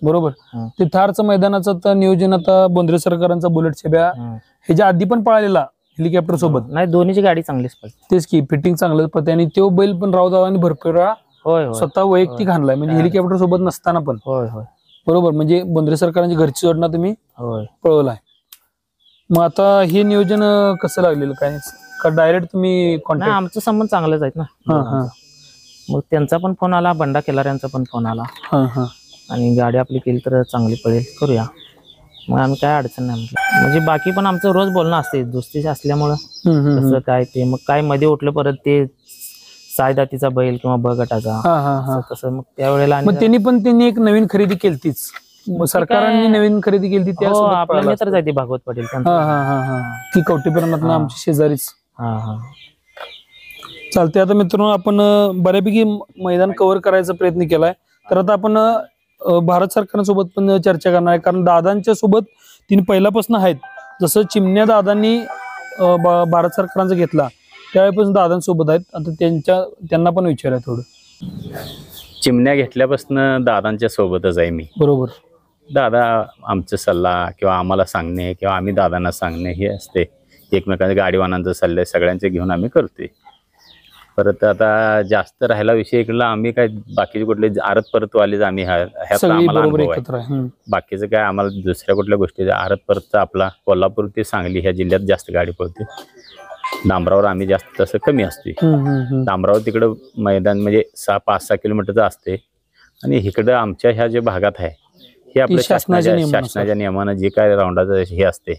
बरोबर. ते थारचं मैदानाचं आता नियोजन आता बोंद्रे सरकारांचा बुलेट छब्या ह्याच्या आधी पण पळालेला हेलिकॉप्टर सोबत नाही दोन्हीची गाडी चांगलीच पडते. तेच की फिटिंग चांगलं पडते आणि तो बैल पण रावदादांनी भरपूर होय स्वतः वैयक्तिक आणलाय म्हणजे हेलिकॉप्टर सोबत नसताना पण होय होय बरोबर. म्हणजे बोंद्रे सरकारांची घरची जोडणा तुम्ही पळवलाय. मग आता हे नियोजन कसं लागलेलं काय का डायरेक्ट तुम्ही कॉन्टॅक्ट? आमचं संबंध चांगलेच आहेत ना. मग त्यांचा पण फोन आला बंडा केलार यांचा पण फोन आला आणि गाडी आपली केली तर चांगली पडेल करूया. मग आम्ही काय अडचण नाही म्हटलं. म्हणजे बाकी पण आमचं रोज बोलणं असते दोस्तीचे असल्यामुळं कसं काय ते मग काय मध्ये उठलं परत ते सायदातीचा बैल किंवा ब गटाचा तसं मग त्यावेळेला त्यांनी एक नवीन खरेदी केलतीच सरकारांनी नवीन खरेदी केली ती आपल्या मित्र जायते भागवत पाटील ती कवटेपर्यंत आमची शेजारीच. चालते. आता मित्रांनो आपण बऱ्यापैकी मैदान कव्हर करायचा प्रयत्न केलाय. तर आता आपण भारत सरकारांसोबत पण चर्चा करणार आहे कारण दादांच्या सोबत तीन पहिल्यापासून आहेत. जसं चिमण्या दादांनी भारत सरकारांचा घेतला त्यावेळेपासून दादांसोबत आहेत. आता त्यांना पण विचारा थोडं. चिमण्या घेतल्यापासून दादांच्या सोबतच आहे मी बरोबर. दादा आमचा सल्ला किंवा आम्हाला सांगणे किंवा आम्ही दादांना सांगणे हे असते एकमेकांच्या गाडीवानांचं सल्ले सगळ्यांचे घेऊन आम्ही करतोय. परत आता जास्त राहिला विषय इकडला आम्ही काय बाकीचे कुठले आरत परत वाले आम्ही ह्यात सगळी आम्हाला बरोबर अनुभव आहे. एकत्र आहे. बाकीचं काय आम्हाला दुसऱ्या कुठल्या गोष्टी आरत परतचा आपला कोल्हापूर ते सांगली ह्या जिल्ह्यात जास्त गाडी पळते. डांबरावर आम्ही जास्त तसं कमी असतोय. डांबरावर तिकडं मैदान म्हणजे 5-6 किलोमीटरचं असते आणि इकडं आमच्या ह्या जे भागात आहे हे आपल्या शासनाच्या नियमानं जे काय राऊंडाचं हे असते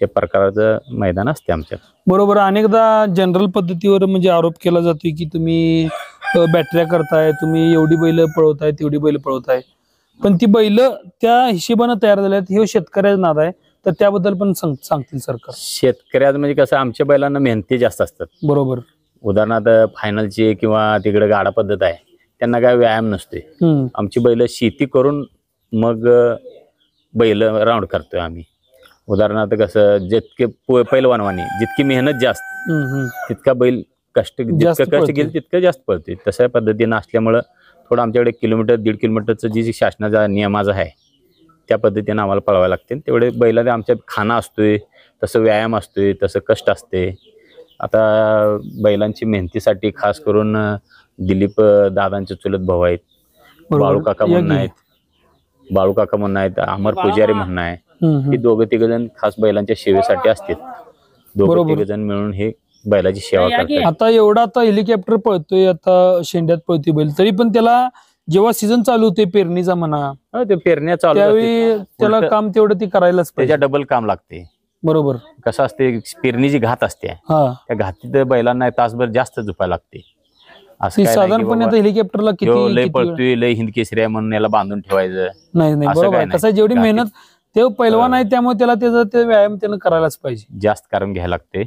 ते प्रकारचं मैदान असते आमच्यात. बरोबर. अनेकदा जनरल पद्धतीवर म्हणजे आरोप केला जातोय की तुम्ही बॅटऱ्या करताय, तुम्ही एवढी बैल पळवताय तेवढी बैल पळवताय, पण ती बैल त्या हिशोबानं तयार झाल्यात. हे शेतकऱ्याचा नाद आहे, तर त्याबद्दल पण सांगतील सरकार. शेतकऱ्याचं म्हणजे कसं आमच्या बैलांना मेहनती जास्त असतात. बरोबर. उदाहरणार्थ फायनलची किंवा तिकडे गाडा पद्धत आहे त्यांना काय व्यायाम नसते. आमची बैल शेती करून मग बैल राऊंड करतोय आम्ही. उदाहरणार्थ कसं जितके पैलवानवानी जितकी मेहनत जास्त तितका बैल कष्ट घेईल तितकं जास्त पळते. तशा पद्धतीनं असल्यामुळं थोडं आमच्याकडे 1-1.5 किलोमीटरचं जी शासनाचा नियमाचा आहे त्या पद्धतीनं आम्हाला पळवायला लागते. तेवढे बैलाला आमच्या खाना असतोय, तसं व्यायाम असतोय, तसं कष्ट असते. आता बैलांची मेहनतीसाठी खास करून दिलीप दादांचे चुलत भाऊ आहेत, बाळू काका म्हणून आहेत, अमर पुजारी म्हणणं आहे. हे दोघं तिघ जण खास बैलांच्या सेवेसाठी असतात. दोघं तिघ जण मिळून हे बैलाची सेवा करतात. आता एवढा आता हेलिकॉप्टर पळतोय, आता शेंड्यात पळतोय बैल, तरी पण त्याला जेव्हा सीझन चालू होते पेरणीचा म्हणा, ते पेरण्या चालू त्यावेळी त्याला काम तेवढं ती करायलाच पाहिजे. त्याच्या डबल काम लागते. बरोबर. कसं असते पेरणीची घात असते, त्या घातीत बैलांना तासभर जास्त झोपायला लागते. असं साधारणपणे आता हेलिकॉप्टरला किती लय पळतोय, लय हिंद केसरी आहे म्हणून याला बांधून ठेवायचं नाही. बरोबर. कसं जेवढी मेहनत ते पैलवान आहे त्यामुळे त्याला त्याचा ते व्यायाम त्यानं करायलाच पाहिजे, जास्त कारण घ्यायला लागते.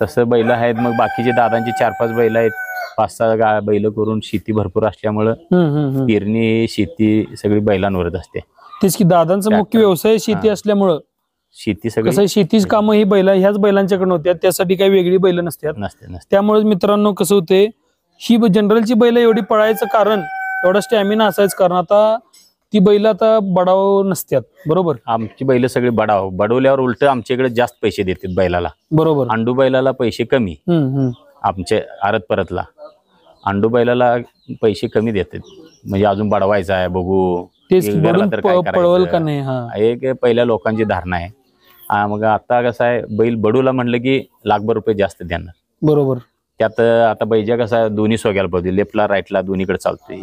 तसं बैल आहेत. मग बाकीचे दादांची 4-5 बैल आहेत, 5-6 बैल करून शेती भरपूर असल्यामुळं पेरणी शेती सगळी बैलांवरच असते. तेच की दादांचा मुख्य व्यवसाय शेती असल्यामुळं शेती सगळी कसं शेतीच कामं ही बैल ह्याच बैलांच्याकडे होत्या, त्यासाठी काही वेगळी बैल नसतात. त्यामुळे मित्रांनो कसं होते, ही जनरलची बैल एवढी पळायचं कारण एवढा स्टॅमिना असायचं कारण आता ती बैल आता बडाव नसतात. बरोबर. आमची बैल सगळी बडवल्यावर उलट आमच्याकडे जास्त पैसे देतात बैलाला. बरोबर. अंडू बैलाला पैसे कमी, आमच्या आरत परतला अंडू बैलाला पैसे कमी देतात. म्हणजे अजून बडवायचा आहे बघू, पळवल का नाही, एक पहिल्या लोकांची धारणा आहे. मग आता कसं आहे, बैल बडूला म्हणलं की लाखभर रुपये जास्त देणार. बरोबर. त्यात आता बैजा कसा आहे, दोन्ही सोग्याला पाहिजे, लेफ्टला राईटला दोन्हीकडे चालतोय.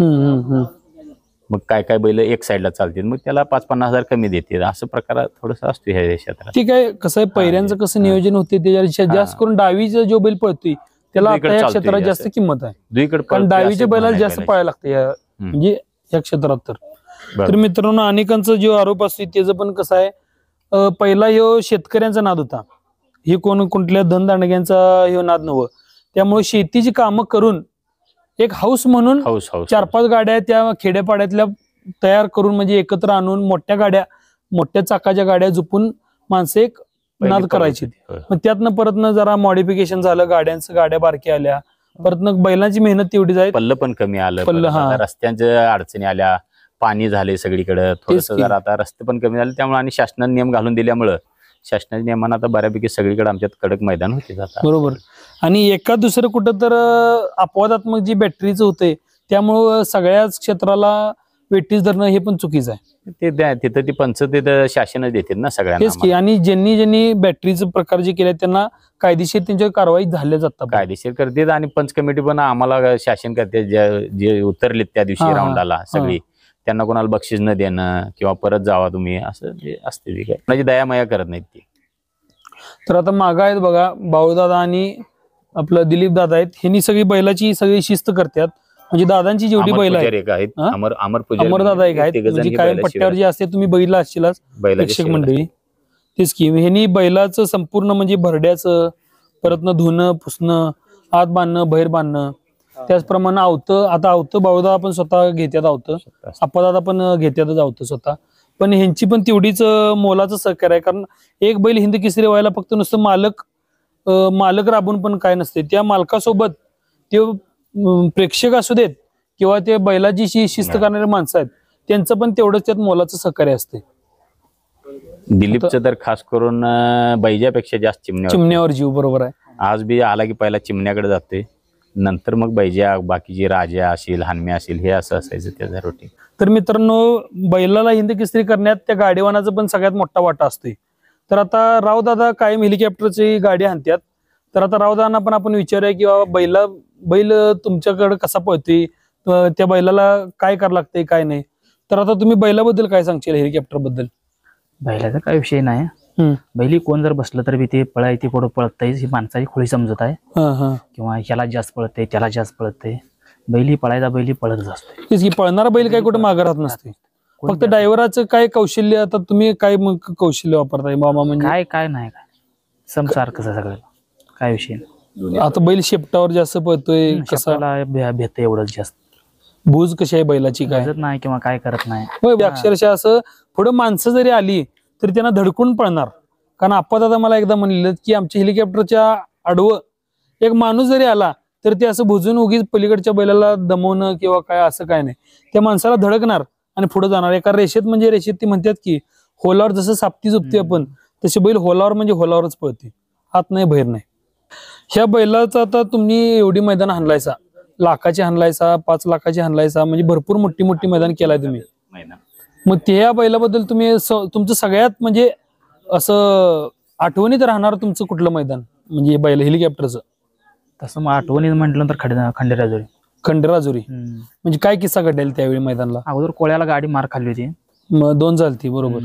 मग काय बैल एक साईडला चालतील, मग त्याला 5-50 हजार कमी देतील. असं प्रकार थोडंसं असतो ह्या देशात. ठीक आहे. कसं आहे, पैऱ्यांचं कसं नियोजन होते त्याच्या जास्त करून डावीचा जो बैल पळतोय त्याला या क्षेत्रात जास्त किंमत आहे, कारण डावीच्या बैलाला जास्त पळायला लागते म्हणजे या क्षेत्रात. तर मित्रांनो अनेकांचा जो आरोप असतो त्याचं पण कसं आहे, पहिला ह्यो शेतकऱ्यांचा नाद होता, हे कोणत्या धनदांडग्यांचा ह्यो नाद नव्हतं. त्यामुळे शेतीची कामं करून एक हाऊस म्हणून 4-5 गाड्या त्या खेड्यापाड्यातल्या तयार करून म्हणजे एकत्र आणून मोठ्या चाकाच्या गाड्या झुपून माणसं एक नाद करायची. मग त्यातनं परतनं जरा मॉडिफिकेशन झालं, गाड्या बारक्या आल्या, परतनं बैलांची मेहनत तेवढी जाईल, पल्ल पण कमी आलं, रस्त्यांच्या अडचणी आल्या, पाणी झाले सगळीकडे, थोडंसं जरा आता रस्ते पण कमी झाले. त्यामुळे आणि शासनाने नियम घालून दिल्यामुळं शासनाच्या नियमानं आता बऱ्यापैकी सगळीकडे आमच्यात कडक मैदान होते जातात. बरोबर. आणि एका दुसरं कुठं तर अपवादात्मक जी बॅटरीचं होते त्यामुळं सगळ्याच क्षेत्राला वेटीस धरणं हे पण चुकीचं आहे. तिथं ती पंच तिथं शासनच देतात ना सगळ्यांना. तेच की. आणि ज्यांनी बॅटरीचं प्रकार जे केले त्यांना कायदेशीर त्यांच्यावर कारवाई झाल्या जातात, कायदेशीर करतात. आणि पंच कमिटी पण आम्हाला शासन करते, जे उतरलेत त्या दिवशी राऊंडाला सगळी, त्यांना कोणाला बक्षीस न देणं किंवा परत जावा तुम्ही असं जे असते, काय म्हणजे दयामया करत नाहीत ती. तर आता मागा आहेत बघा, बाळूदादा आणि आपलं दिलीप दादा आहेत, ह्यांनी सगळी बैलाची सगळी शिस्त करतात. म्हणजे दादांची जेवढी बैल आहेत, अमरदादा एक आहेत, म्हणजे कायम पट्ट्यावर जे असते तुम्ही बैला असशीलच प्रेक्षक मंडळी. तेच की. ह्यांनी बैलाचं संपूर्ण म्हणजे भरड्याचं परतनं धुणं पुसणं, आत बांधणं बाहेर बांधणं, त्याचप्रमाणे आवतं बाळूदादा पण स्वतः घेतात, अप्पादादा पण घेतातच आवतं स्वतः. पण ह्यांची पण तेवढीच मोलाचं सहकार्य आहे, कारण एक बैल हिंद केसरी व्हायला फक्त नुसतं मालक राबून पण काय नसते, त्या मालकासोबत ते प्रेक्षक असू देत किंवा ते बैलाची शिस्त करणारे माणसं आहेत त्यांचं पण तेवढंच त्यात मोलाचं सहकार्य असते. दिलीपचं तर खास करून बैजापेक्षा जास्त चिमण्यावर चिमण्यावर जीव, बरोबर आहे. आज बी आला की पहिला चिमण्याकडे जाते, नंतर मग बैजा, बाकीची राजा असेल, हनम्या असेल, हे असं असायचं त्याचा रुटीन. तर मित्रांनो, बैलाला हिंद केसरी करण्यात त्या गाडीवानाचा पण सगळ्यात मोठा वाटा असतोय. तर आता रावदादा कायम हेलिकॉप्टरची गाडी आणतात. तर आता रावदादांना पण आपण विचारूया की बाबा बैल तुमच्याकडे कसा पळतोय, त्या बैलाला काय करावं लागतंय काय नाही. तर आता तुम्ही बैलाबद्दल काय सांगशील, हेलिकॉप्टर बद्दल? बैलाचा काय विषय नाही. बैली कोण जर बसलं तर बी ते पळायची पुढं पळतय, ही माणसाची खोळी समजत आहे. किंवा ह्याला जास्त पळतय, त्याला जास्त पळतय. बैली पळायचा, बैली पळतच असते. तेच की, पळणारा बैल काय कुठे मागे राहत नसते. फक्त ड्रायव्हराचं काय कौशल्य, आता तुम्ही काय मग कौशल्य वापरताय मामा? म्हणजे काय नाही, काय समसारखंच आहे सगळं, काय विषय नाही. आता बैल शेपटावर जास्त पळतोय, कसा भेट एवढंच जास्त. भूज कशी आहे बैलाची काय भाजत नाही किंवा काय करत नाही. होय, अक्षरशः असं पुढे माणसं जरी आली तरी त्यांना धडकून पळणार. कारण आपण आता मला एकदा म्हणलेलं की आमच्या हेलिकॉप्टरच्या आडवं एक माणूस जरी आला तर ते असं भुजून उगीच पलीकडच्या बैलाला दमवणं किंवा काय असं काय नाही, त्या माणसाला धडकणार आणि पुढे जाणार. एका रेषेत, म्हणजे रेषेत ती म्हणतात की होलावर जसं सापती झोपते आपण, तशी बैल होलावर म्हणजे होलावरच पळते, हात नाही बाहेर नाही. ह्या बैलाचा आता तुम्ही एवढी मैदान हाणलायसा, लाखाची हाणलायसा, 5 लाखाची हाणलायसा, म्हणजे भरपूर मोठी मोठी मैदान केलाय तुम्ही. मग त्या बैलाबद्दल तुम्ही तुमचं सगळ्यात म्हणजे असं आठवणीत राहणार तुमचं कुठलं मैदान, म्हणजे बैल हेलिकॉप्टरचं? तसं मग आठवणीत म्हटलं तर खंडेराजुरी. खंडेराजुरी म्हणजे काय किस्सा घडलेला त्यावेळी मैदानला? अगोदर कोळ्याला गाडी मार खाल्ली होती, मग 2 झालती, बरोबर.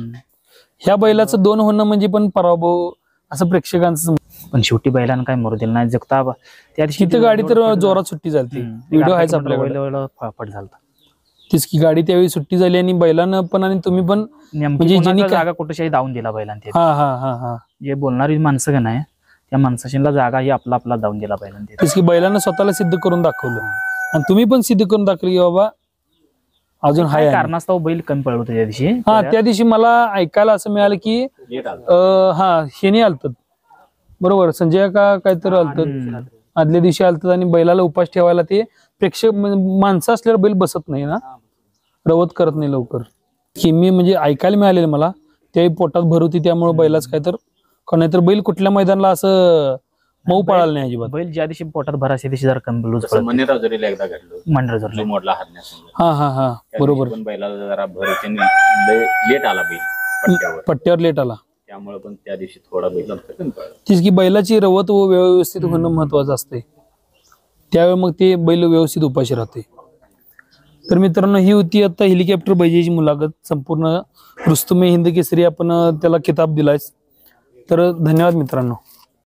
ह्या बैलाचं 2 होणं म्हणजे पण पराभव असं प्रेक्षकांचं. पण शेवटी बैलानं काय मरू दिलं नाही, जगता त्या दिवशी तिथं गाडी तर जोरात सुट्टी झालती, व्हिडिओ आहेच आपल्याकडे. फापट झालता तीच की गाडी त्यावेळी सुट्टी झाली आणि बैलानं पण आणि तुम्ही पण म्हणजे जागा कुठेशाही धावून दिला बैलांनी. जे बोलणारी माणसं का नाही, त्या माणसाशीला जागा ही आपला धावून दिला बैलांनी. तीच की बैलानं स्वतःला सिद्ध करून दाखवलं आणि तुम्ही पण सिद्ध करून दाखवलं की बाबा अजून हाय. कारणास्तव बैल कमी पळत होते त्या दिवशी. त्या दिवशी मला ऐकायला असं मिळालं की हेनी आलत, बरोबर, संजय का काहीतरी आलत, आदल्या दिवशी आलत आणि बैलाला उपास ठेवायला ते प्रेक्षक माणसं असल्यावर बैल बसत नाही ना, रवत करत नाही लवकर. की मी म्हणजे ऐकायला मिळालेलं मला, त्याही पोटात भर होती त्यामुळे बैलाच काय तर, नाहीतर बैल कुठल्या मैदानाला असं मऊ पळाला नाही अजिबात. बैल ज्या दिवशी पोटात भर असे दिवशी जर कमी लूज मनेराजुरीला एकदा घडलं, मंडळजोरला मोडला हरण्यास. बरोबर. पण बैलाला जरा भर लेट आला बैल पट्ट्यावर लेट आला, त्यामुळे पण त्या दिवशी थोडा बैल तीच की बैलाची रवत व व्यवस्थित होणं महत्वाचं असते, त्यावेळी मग ते बैल व्यवस्थित उपाशी राहते. तर मित्रांनो, ही होती आता हेलिकॉप्टर बैजाची मुलाखत. संपूर्ण रुस्तुम हिंद केसरी आपण त्याला किताब दिलाय. तर धन्यवाद मित्रांनो.